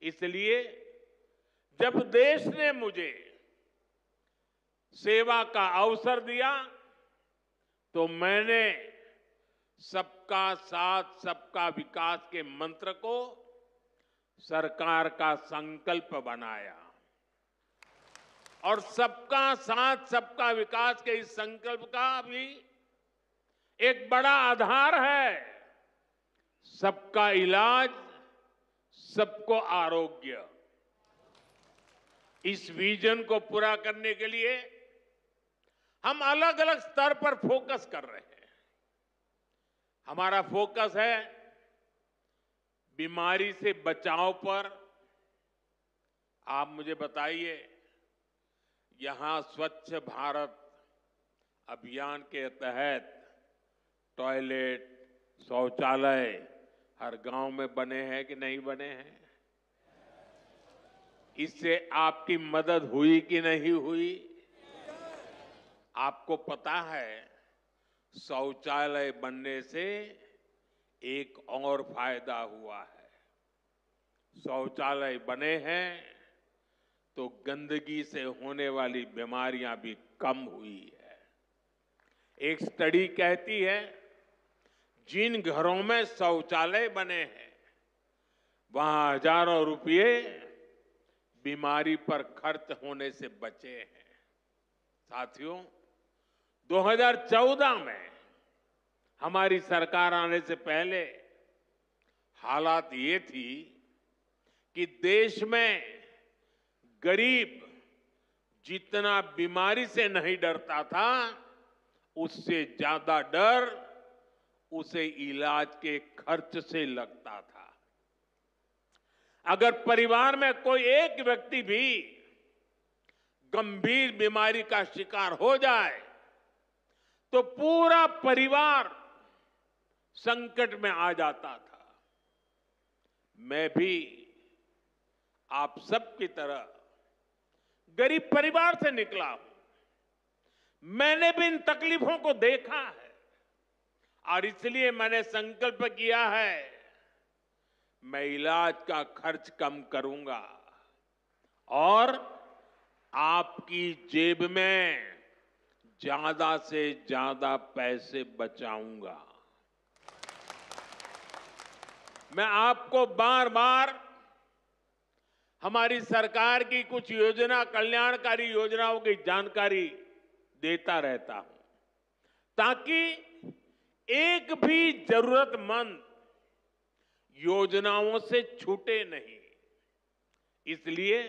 इसलिए जब देश ने मुझे सेवा का अवसर दिया तो मैंने सबका साथ सबका विकास के मंत्र को सरकार का संकल्प बनाया और सबका साथ सबका विकास के इस संकल्प का भी एक बड़ा आधार है सबका इलाज, सबको आरोग्य। इस विजन को पूरा करने के लिए हम अलग अलग स्तर पर फोकस कर रहे हैं। हमारा फोकस है बीमारी से बचाव पर। आप मुझे बताइए, यहां स्वच्छ भारत अभियान के तहत टॉयलेट, शौचालय हर गांव में बने हैं कि नहीं बने हैं? इससे आपकी मदद हुई कि नहीं हुई? आपको पता है, शौचालय बनने से एक और फायदा हुआ है। शौचालय बने हैं तो गंदगी से होने वाली बीमारियां भी कम हुई है। एक स्टडी कहती है, जिन घरों में शौचालय बने हैं वहां हजारों रुपये बीमारी पर खर्च होने से बचे हैं। साथियों, 2014 में हमारी सरकार आने से पहले हालात ये थी कि देश में गरीब जितना बीमारी से नहीं डरता था, उससे ज्यादा डर उसे इलाज के खर्च से लगता था। अगर परिवार में कोई एक व्यक्ति भी गंभीर बीमारी का शिकार हो जाए तो पूरा परिवार संकट में आ जाता था, मैं भी आप सबकी तरह गरीब परिवार से निकला हूं। मैंने भी इन तकलीफों को देखा है और इसलिए मैंने संकल्प किया है, मैं इलाज का खर्च कम करूंगा और आपकी जेब में ज्यादा से ज्यादा पैसे बचाऊंगा। मैं आपको बार बार हमारी सरकार की कुछ योजना, कल्याणकारी योजनाओं की जानकारी देता रहता हूं ताकि एक भी जरूरतमंद योजनाओं से छूटे नहीं। इसलिए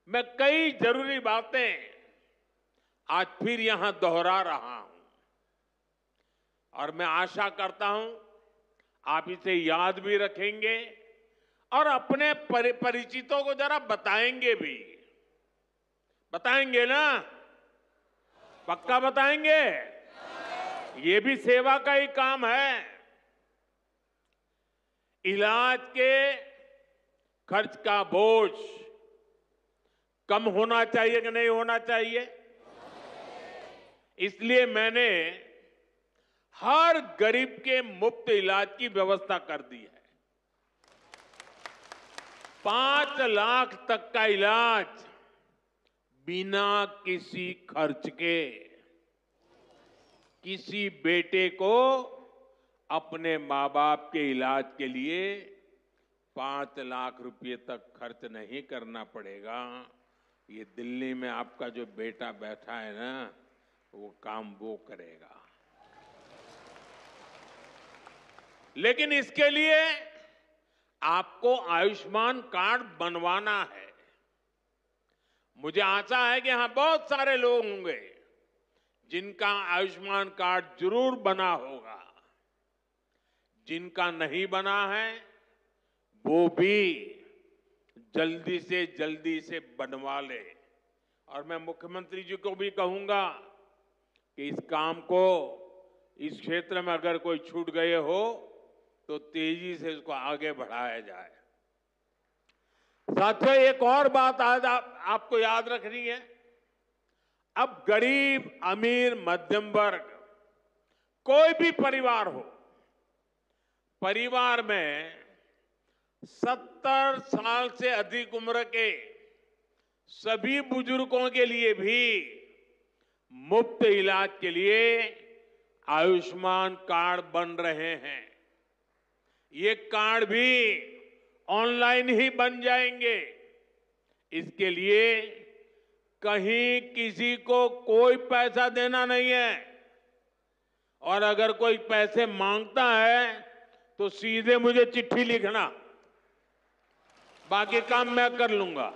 मैं कई जरूरी बातें आज फिर यहां दोहरा रहा हूं और मैं आशा करता हूं आप इसे याद भी रखेंगे और अपने परिचितों को जरा बताएंगे भी। बताएंगे ना? पक्का बताएंगे? ये भी सेवा का ही काम है। इलाज के खर्च का बोझ कम होना चाहिए कि नहीं होना चाहिए? इसलिए मैंने हर गरीब के मुफ्त इलाज की व्यवस्था कर दी है। 5 लाख तक का इलाज बिना किसी खर्च के। किसी बेटे को अपने मां बाप के इलाज के लिए 5 लाख रुपए तक खर्च नहीं करना पड़ेगा। ये दिल्ली में आपका जो बेटा बैठा है ना, वो काम वो करेगा। लेकिन इसके लिए आपको आयुष्मान कार्ड बनवाना है। मुझे आशा है कि यहां बहुत सारे लोग होंगे जिनका आयुष्मान कार्ड जरूर बना होगा। जिनका नहीं बना है वो भी जल्दी से बनवा ले। और मैं मुख्यमंत्री जी को भी कहूंगा कि इस काम को, इस क्षेत्र में अगर कोई छूट गए हो तो तेजी से इसको आगे बढ़ाया जाए। साथियों, एक और बात आज आपको याद रखनी है। अब गरीब, अमीर, मध्यम वर्ग, कोई भी परिवार हो, परिवार में 70 साल से अधिक उम्र के सभी बुजुर्गों के लिए भी मुफ्त इलाज के लिए आयुष्मान कार्ड बन रहे हैं। ये कार्ड भी ऑनलाइन ही बन जाएंगे। इसके लिए कहीं किसी को कोई पैसा देना नहीं है और अगर कोई पैसे मांगता है तो सीधे मुझे चिट्ठी लिखना, बाकी काम मैं कर लूंगा।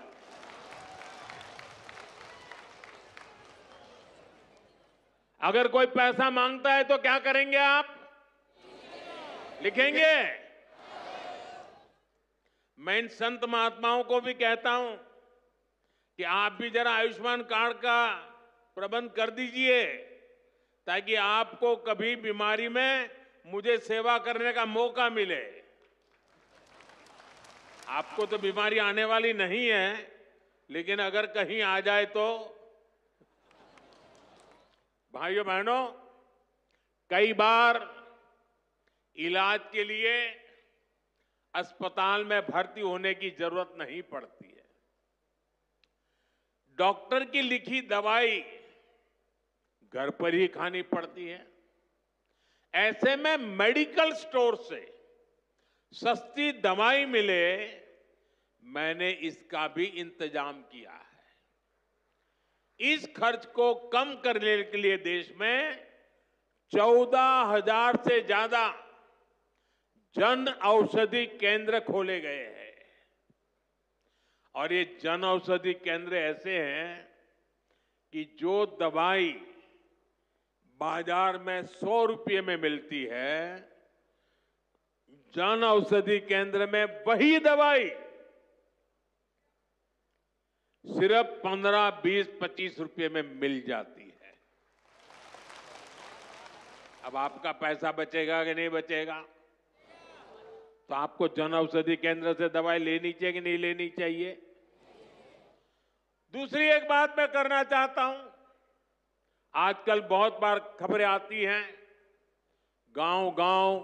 अगर कोई पैसा मांगता है तो क्या करेंगे आप? लिखेंगे? मैं इन संत महात्माओं को भी कहता हूं कि आप भी जरा आयुष्मान कार्ड का प्रबंध कर दीजिए ताकि आपको कभी बीमारी में मुझे सेवा करने का मौका मिले। आपको तो बीमारी आने वाली नहीं है, लेकिन अगर कहीं आ जाए तो। भाइयों बहनों, कई बार इलाज के लिए अस्पताल में भर्ती होने की जरूरत नहीं पड़ती है। डॉक्टर की लिखी दवाई घर पर ही खानी पड़ती है। ऐसे में मेडिकल स्टोर से सस्ती दवाई मिले, मैंने इसका भी इंतजाम किया है। इस खर्च को कम करने के लिए देश में 14,000 से ज्यादा जन औषधि केंद्र खोले गए हैं। और ये जन औषधि केंद्र ऐसे हैं कि जो दवाई बाजार में 100 रुपये में मिलती है, जन औषधि केंद्र में वही दवाई सिर्फ 15, 20, 25 रुपये में मिल जाती है। अब आपका पैसा बचेगा कि नहीं बचेगा, तो आपको जन औषधि केंद्र से दवाई लेनी चाहिए कि नहीं लेनी चाहिए। दूसरी एक बात मैं करना चाहता हूं, आजकल बहुत बार खबरें आती हैं, गांव-गांव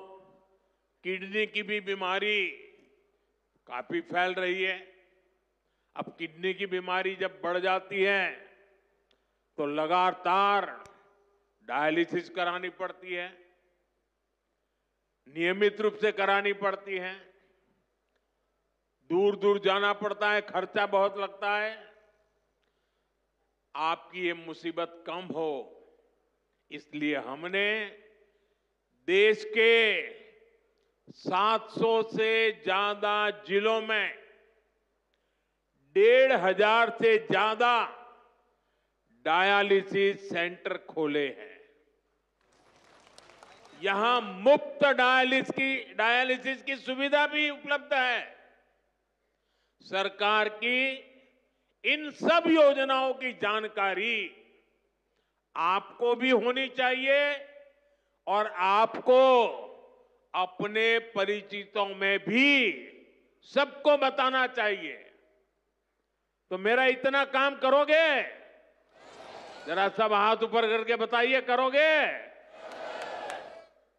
किडनी की भी बीमारी काफी फैल रही है। अब किडनी की बीमारी जब बढ़ जाती है तो लगातार डायलिसिस करानी पड़ती है, नियमित रूप से करानी पड़ती है, दूर दूर जाना पड़ता है, खर्चा बहुत लगता है। आपकी ये मुसीबत कम हो, इसलिए हमने देश के 700 से ज्यादा जिलों में 1,500 से ज्यादा डायलिसिस सेंटर खोले हैं। यहां मुफ्त डायलिसिस की सुविधा भी उपलब्ध है। सरकार की इन सब योजनाओं की जानकारी आपको भी होनी चाहिए और आपको अपने परिचितों में भी सबको बताना चाहिए। तो मेरा इतना काम करोगे? जरा सब हाथ ऊपर करके बताइए, करोगे?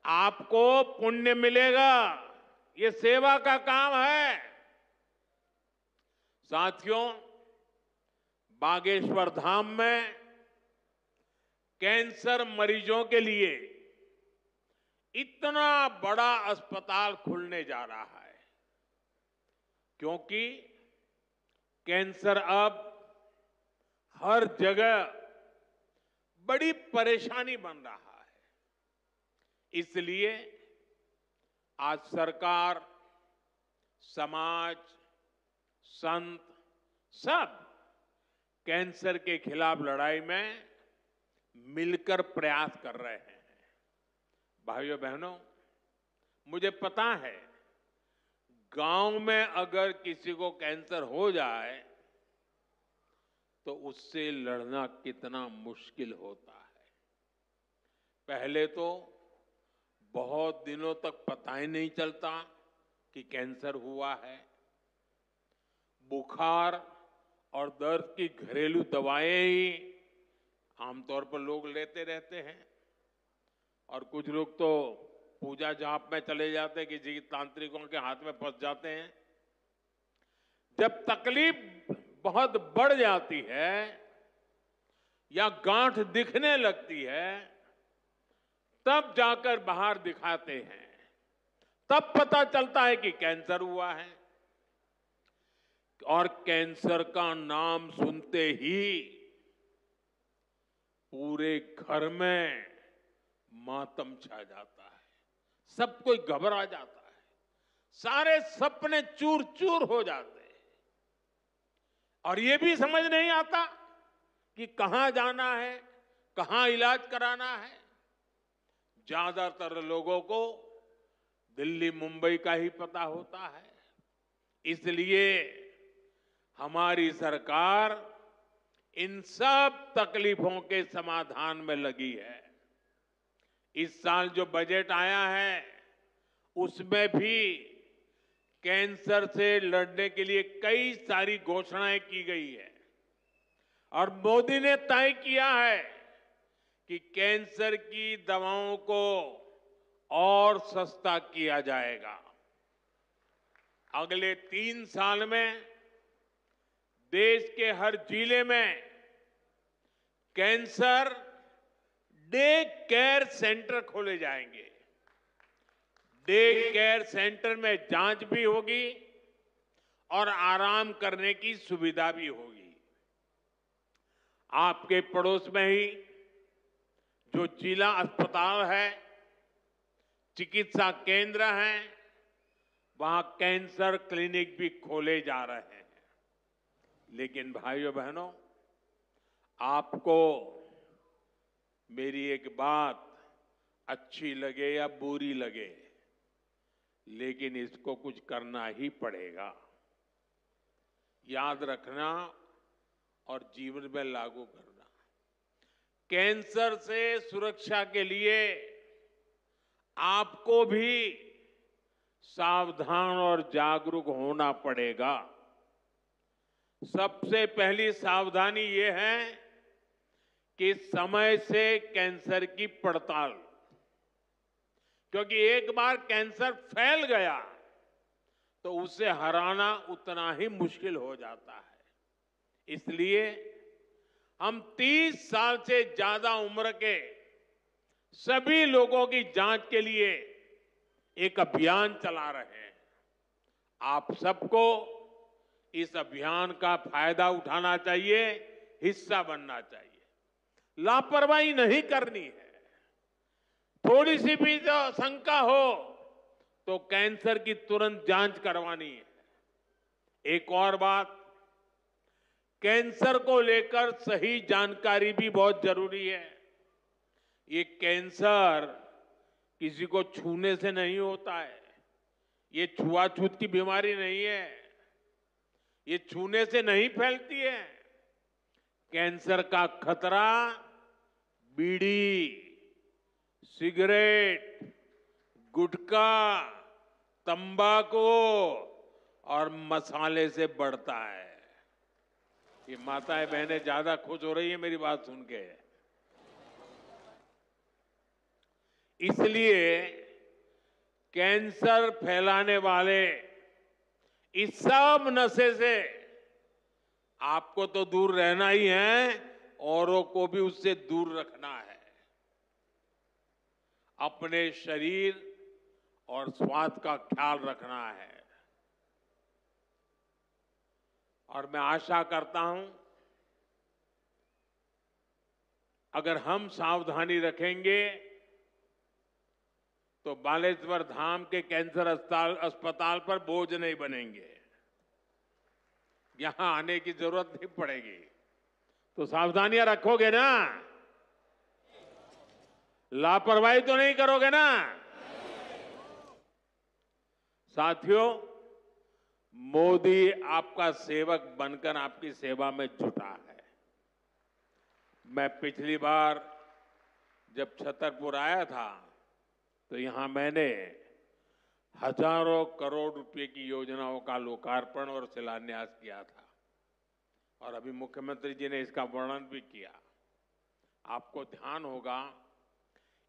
आपको पुण्य मिलेगा, ये सेवा का काम है। साथियों, बागेश्वर धाम में कैंसर मरीजों के लिए इतना बड़ा अस्पताल खुलने जा रहा है, क्योंकि कैंसर अब हर जगह बड़ी परेशानी बन रहा है। इसलिए आज सरकार, समाज, संत सब कैंसर के खिलाफ लड़ाई में मिलकर प्रयास कर रहे हैं। भाइयों बहनों, मुझे पता है गांव में अगर किसी को कैंसर हो जाए तो उससे लड़ना कितना मुश्किल होता है। पहले तो बहुत दिनों तक पता ही नहीं चलता कि कैंसर हुआ है। बुखार और दर्द की घरेलू दवाएं ही आमतौर पर लोग लेते रहते हैं, और कुछ लोग तो पूजा जाप में चले जाते हैं, किसी तांत्रिकों के हाथ में फंस जाते हैं। जब तकलीफ बहुत बढ़ जाती है या गांठ दिखने लगती है, तब जाकर बाहर दिखाते हैं, तब पता चलता है कि कैंसर हुआ है। और कैंसर का नाम सुनते ही पूरे घर में मातम छा जाता है, सब कोई घबरा जाता है, सारे सपने चूर चूर हो जाते हैं, और ये भी समझ नहीं आता कि कहां जाना है, कहां इलाज कराना है। ज्यादातर लोगों को दिल्ली मुंबई का ही पता होता है। इसलिए हमारी सरकार इन सब तकलीफों के समाधान में लगी है। इस साल जो बजट आया है उसमें भी कैंसर से लड़ने के लिए कई सारी घोषणाएं की गई है, और मोदी ने तय किया है कि कैंसर की दवाओं को और सस्ता किया जाएगा। अगले 3 साल में देश के हर जिले में कैंसर डे केयर सेंटर खोले जाएंगे। डे केयर सेंटर में जांच भी होगी और आराम करने की सुविधा भी होगी। आपके पड़ोस में ही जो जिला अस्पताल है, चिकित्सा केंद्र हैं, वहां कैंसर क्लिनिक भी खोले जा रहे हैं। लेकिन भाइयों बहनों, आपको मेरी एक बात अच्छी लगे या बुरी लगे, लेकिन इसको कुछ करना ही पड़ेगा। याद रखना और जीवन में लागू करना। कैंसर से सुरक्षा के लिए आपको भी सावधान और जागरूक होना पड़ेगा। सबसे पहली सावधानी ये है कि समय से कैंसर की पड़ताल, क्योंकि एक बार कैंसर फैल गया तो उसे हराना उतना ही मुश्किल हो जाता है। इसलिए हम 30 साल से ज्यादा उम्र के सभी लोगों की जांच के लिए एक अभियान चला रहे हैं। आप सबको इस अभियान का फायदा उठाना चाहिए, हिस्सा बनना चाहिए। लापरवाही नहीं करनी है। थोड़ी सी भी जो शंका हो तो कैंसर की तुरंत जांच करवानी है। एक और बात, कैंसर को लेकर सही जानकारी भी बहुत जरूरी है। ये कैंसर किसी को छूने से नहीं होता है। ये छुआछूत की बीमारी नहीं है। ये छूने से नहीं फैलती है। कैंसर का खतरा बीड़ी, सिगरेट, गुटखा, तंबाकू और मसाले से बढ़ता है। ये माताएं बहनें ज्यादा खुश हो रही है मेरी बात सुन के। इसलिए कैंसर फैलाने वाले इस सब नशे से आपको तो दूर रहना ही है, औरों को भी उससे दूर रखना है। अपने शरीर और स्वास्थ्य का ख्याल रखना है। और मैं आशा करता हूं, अगर हम सावधानी रखेंगे तो बालेश्वर धाम के कैंसर अस्पताल पर बोझ नहीं बनेंगे। यहां आने की जरूरत नहीं पड़ेगी। तो सावधानियां रखोगे ना? लापरवाही तो नहीं करोगे ना? साथियों, मोदी आपका सेवक बनकर आपकी सेवा में जुटा है। मैं पिछली बार जब छतरपुर आया था तो यहां मैंने हजारों करोड़ रुपए की योजनाओं का लोकार्पण और शिलान्यास किया था। और अभी मुख्यमंत्री जी ने इसका वर्णन भी किया। आपको ध्यान होगा,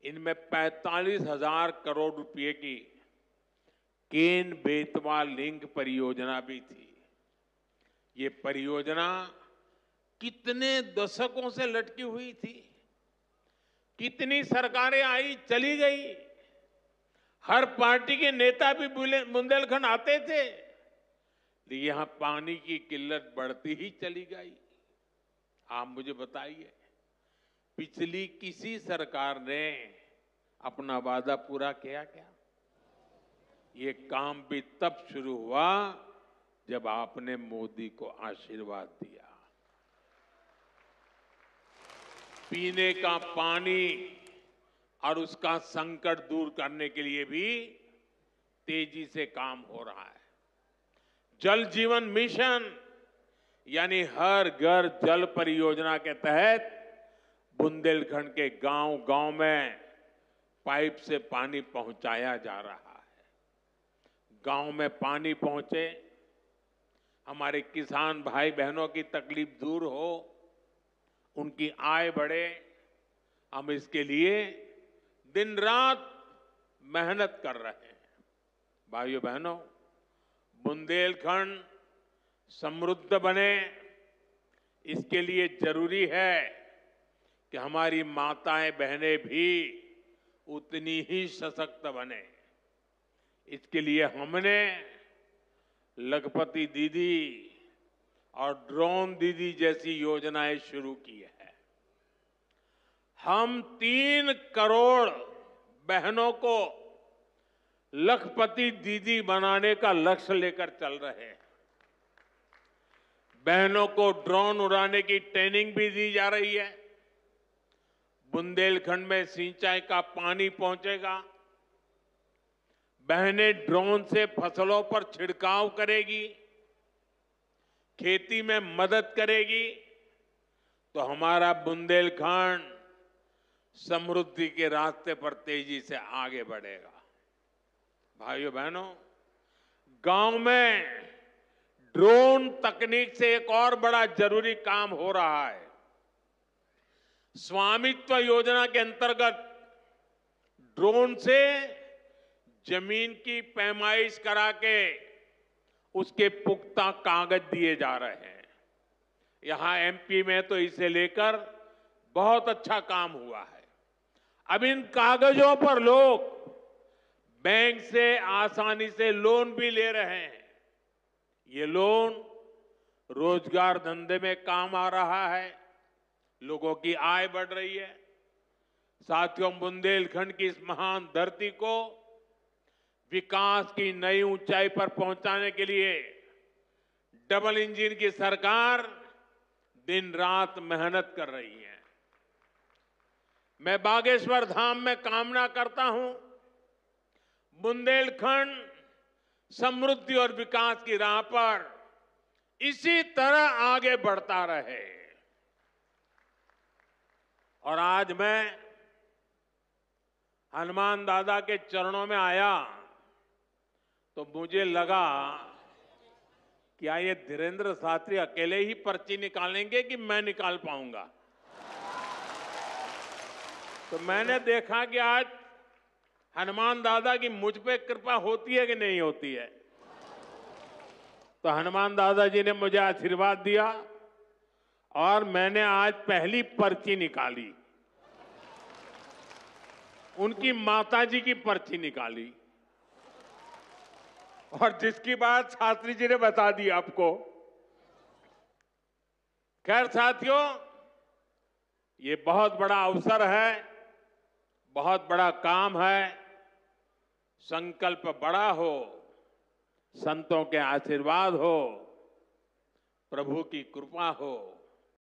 इनमें 45,000 करोड़ रुपए की केन बेतवा लिंक परियोजना भी थी। ये परियोजना कितने दशकों से लटकी हुई थी। कितनी सरकारें आई चली गई। हर पार्टी के नेता भी बुंदेलखंड आते थे, लेकिन यहां पानी की किल्लत बढ़ती ही चली गई। आप मुझे बताइए, पिछली किसी सरकार ने अपना वादा पूरा किया क्या? ये काम भी तब शुरू हुआ जब आपने मोदी को आशीर्वाद दिया। पीने का पानी और उसका संकट दूर करने के लिए भी तेजी से काम हो रहा है। जल जीवन मिशन यानी हर घर जल परियोजना के तहत बुंदेलखंड के गांव-गांव में पाइप से पानी पहुंचाया जा रहा है। गांव में पानी पहुंचे, हमारे किसान भाई बहनों की तकलीफ दूर हो, उनकी आय बढ़े। हम इसके लिए दिन रात मेहनत कर रहे हैं। भाइयों बहनों, बुंदेलखंड समृद्ध बने, इसके लिए जरूरी है कि हमारी माताएं बहनें भी उतनी ही सशक्त बने। इसके लिए हमने लखपति दीदी और ड्रोन दीदी जैसी योजनाएं शुरू की है। हम 3 करोड़ बहनों को लखपति दीदी बनाने का लक्ष्य लेकर चल रहे हैं। बहनों को ड्रोन उड़ाने की ट्रेनिंग भी दी जा रही है। बुंदेलखंड में सिंचाई का पानी पहुंचेगा। बहनें ड्रोन से फसलों पर छिड़काव करेगी, खेती में मदद करेगी, तो हमारा बुंदेलखंड समृद्धि के रास्ते पर तेजी से आगे बढ़ेगा। भाइयों बहनों, गांव में ड्रोन तकनीक से एक और बड़ा जरूरी काम हो रहा है। स्वामित्व योजना के अंतर्गत ड्रोन से जमीन की पैमाइश करा के उसके पुख्ता कागज दिए जा रहे हैं। यहां एमपी में तो इसे लेकर बहुत अच्छा काम हुआ है। अब इन कागजों पर लोग बैंक से आसानी से लोन भी ले रहे हैं। ये लोन रोजगार धंधे में काम आ रहा है, लोगों की आय बढ़ रही है। साथियों, बुंदेलखंड की इस महान धरती को विकास की नई ऊंचाई पर पहुंचाने के लिए डबल इंजन की सरकार दिन रात मेहनत कर रही है। मैं बागेश्वर धाम में कामना करता हूं बुंदेलखंड समृद्धि और विकास की राह पर इसी तरह आगे बढ़ता रहे। और आज मैं हनुमान दादा के चरणों में आया तो मुझे लगा कि ये धीरेन्द्र शास्त्री अकेले ही पर्ची निकालेंगे कि मैं निकाल पाऊंगा। तो मैंने देखा कि आज हनुमान दादा की मुझ पे कृपा होती है कि नहीं होती है। तो हनुमान दादा जी ने मुझे आशीर्वाद दिया और मैंने आज पहली पर्ची निकाली, उनकी माताजी की पर्ची निकाली, और जिसकी बात शास्त्री जी ने बता दी आपको। खैर साथियों, ये बहुत बड़ा अवसर है, बहुत बड़ा काम है। संकल्प बड़ा हो, संतों के आशीर्वाद हो, प्रभु की कृपा हो,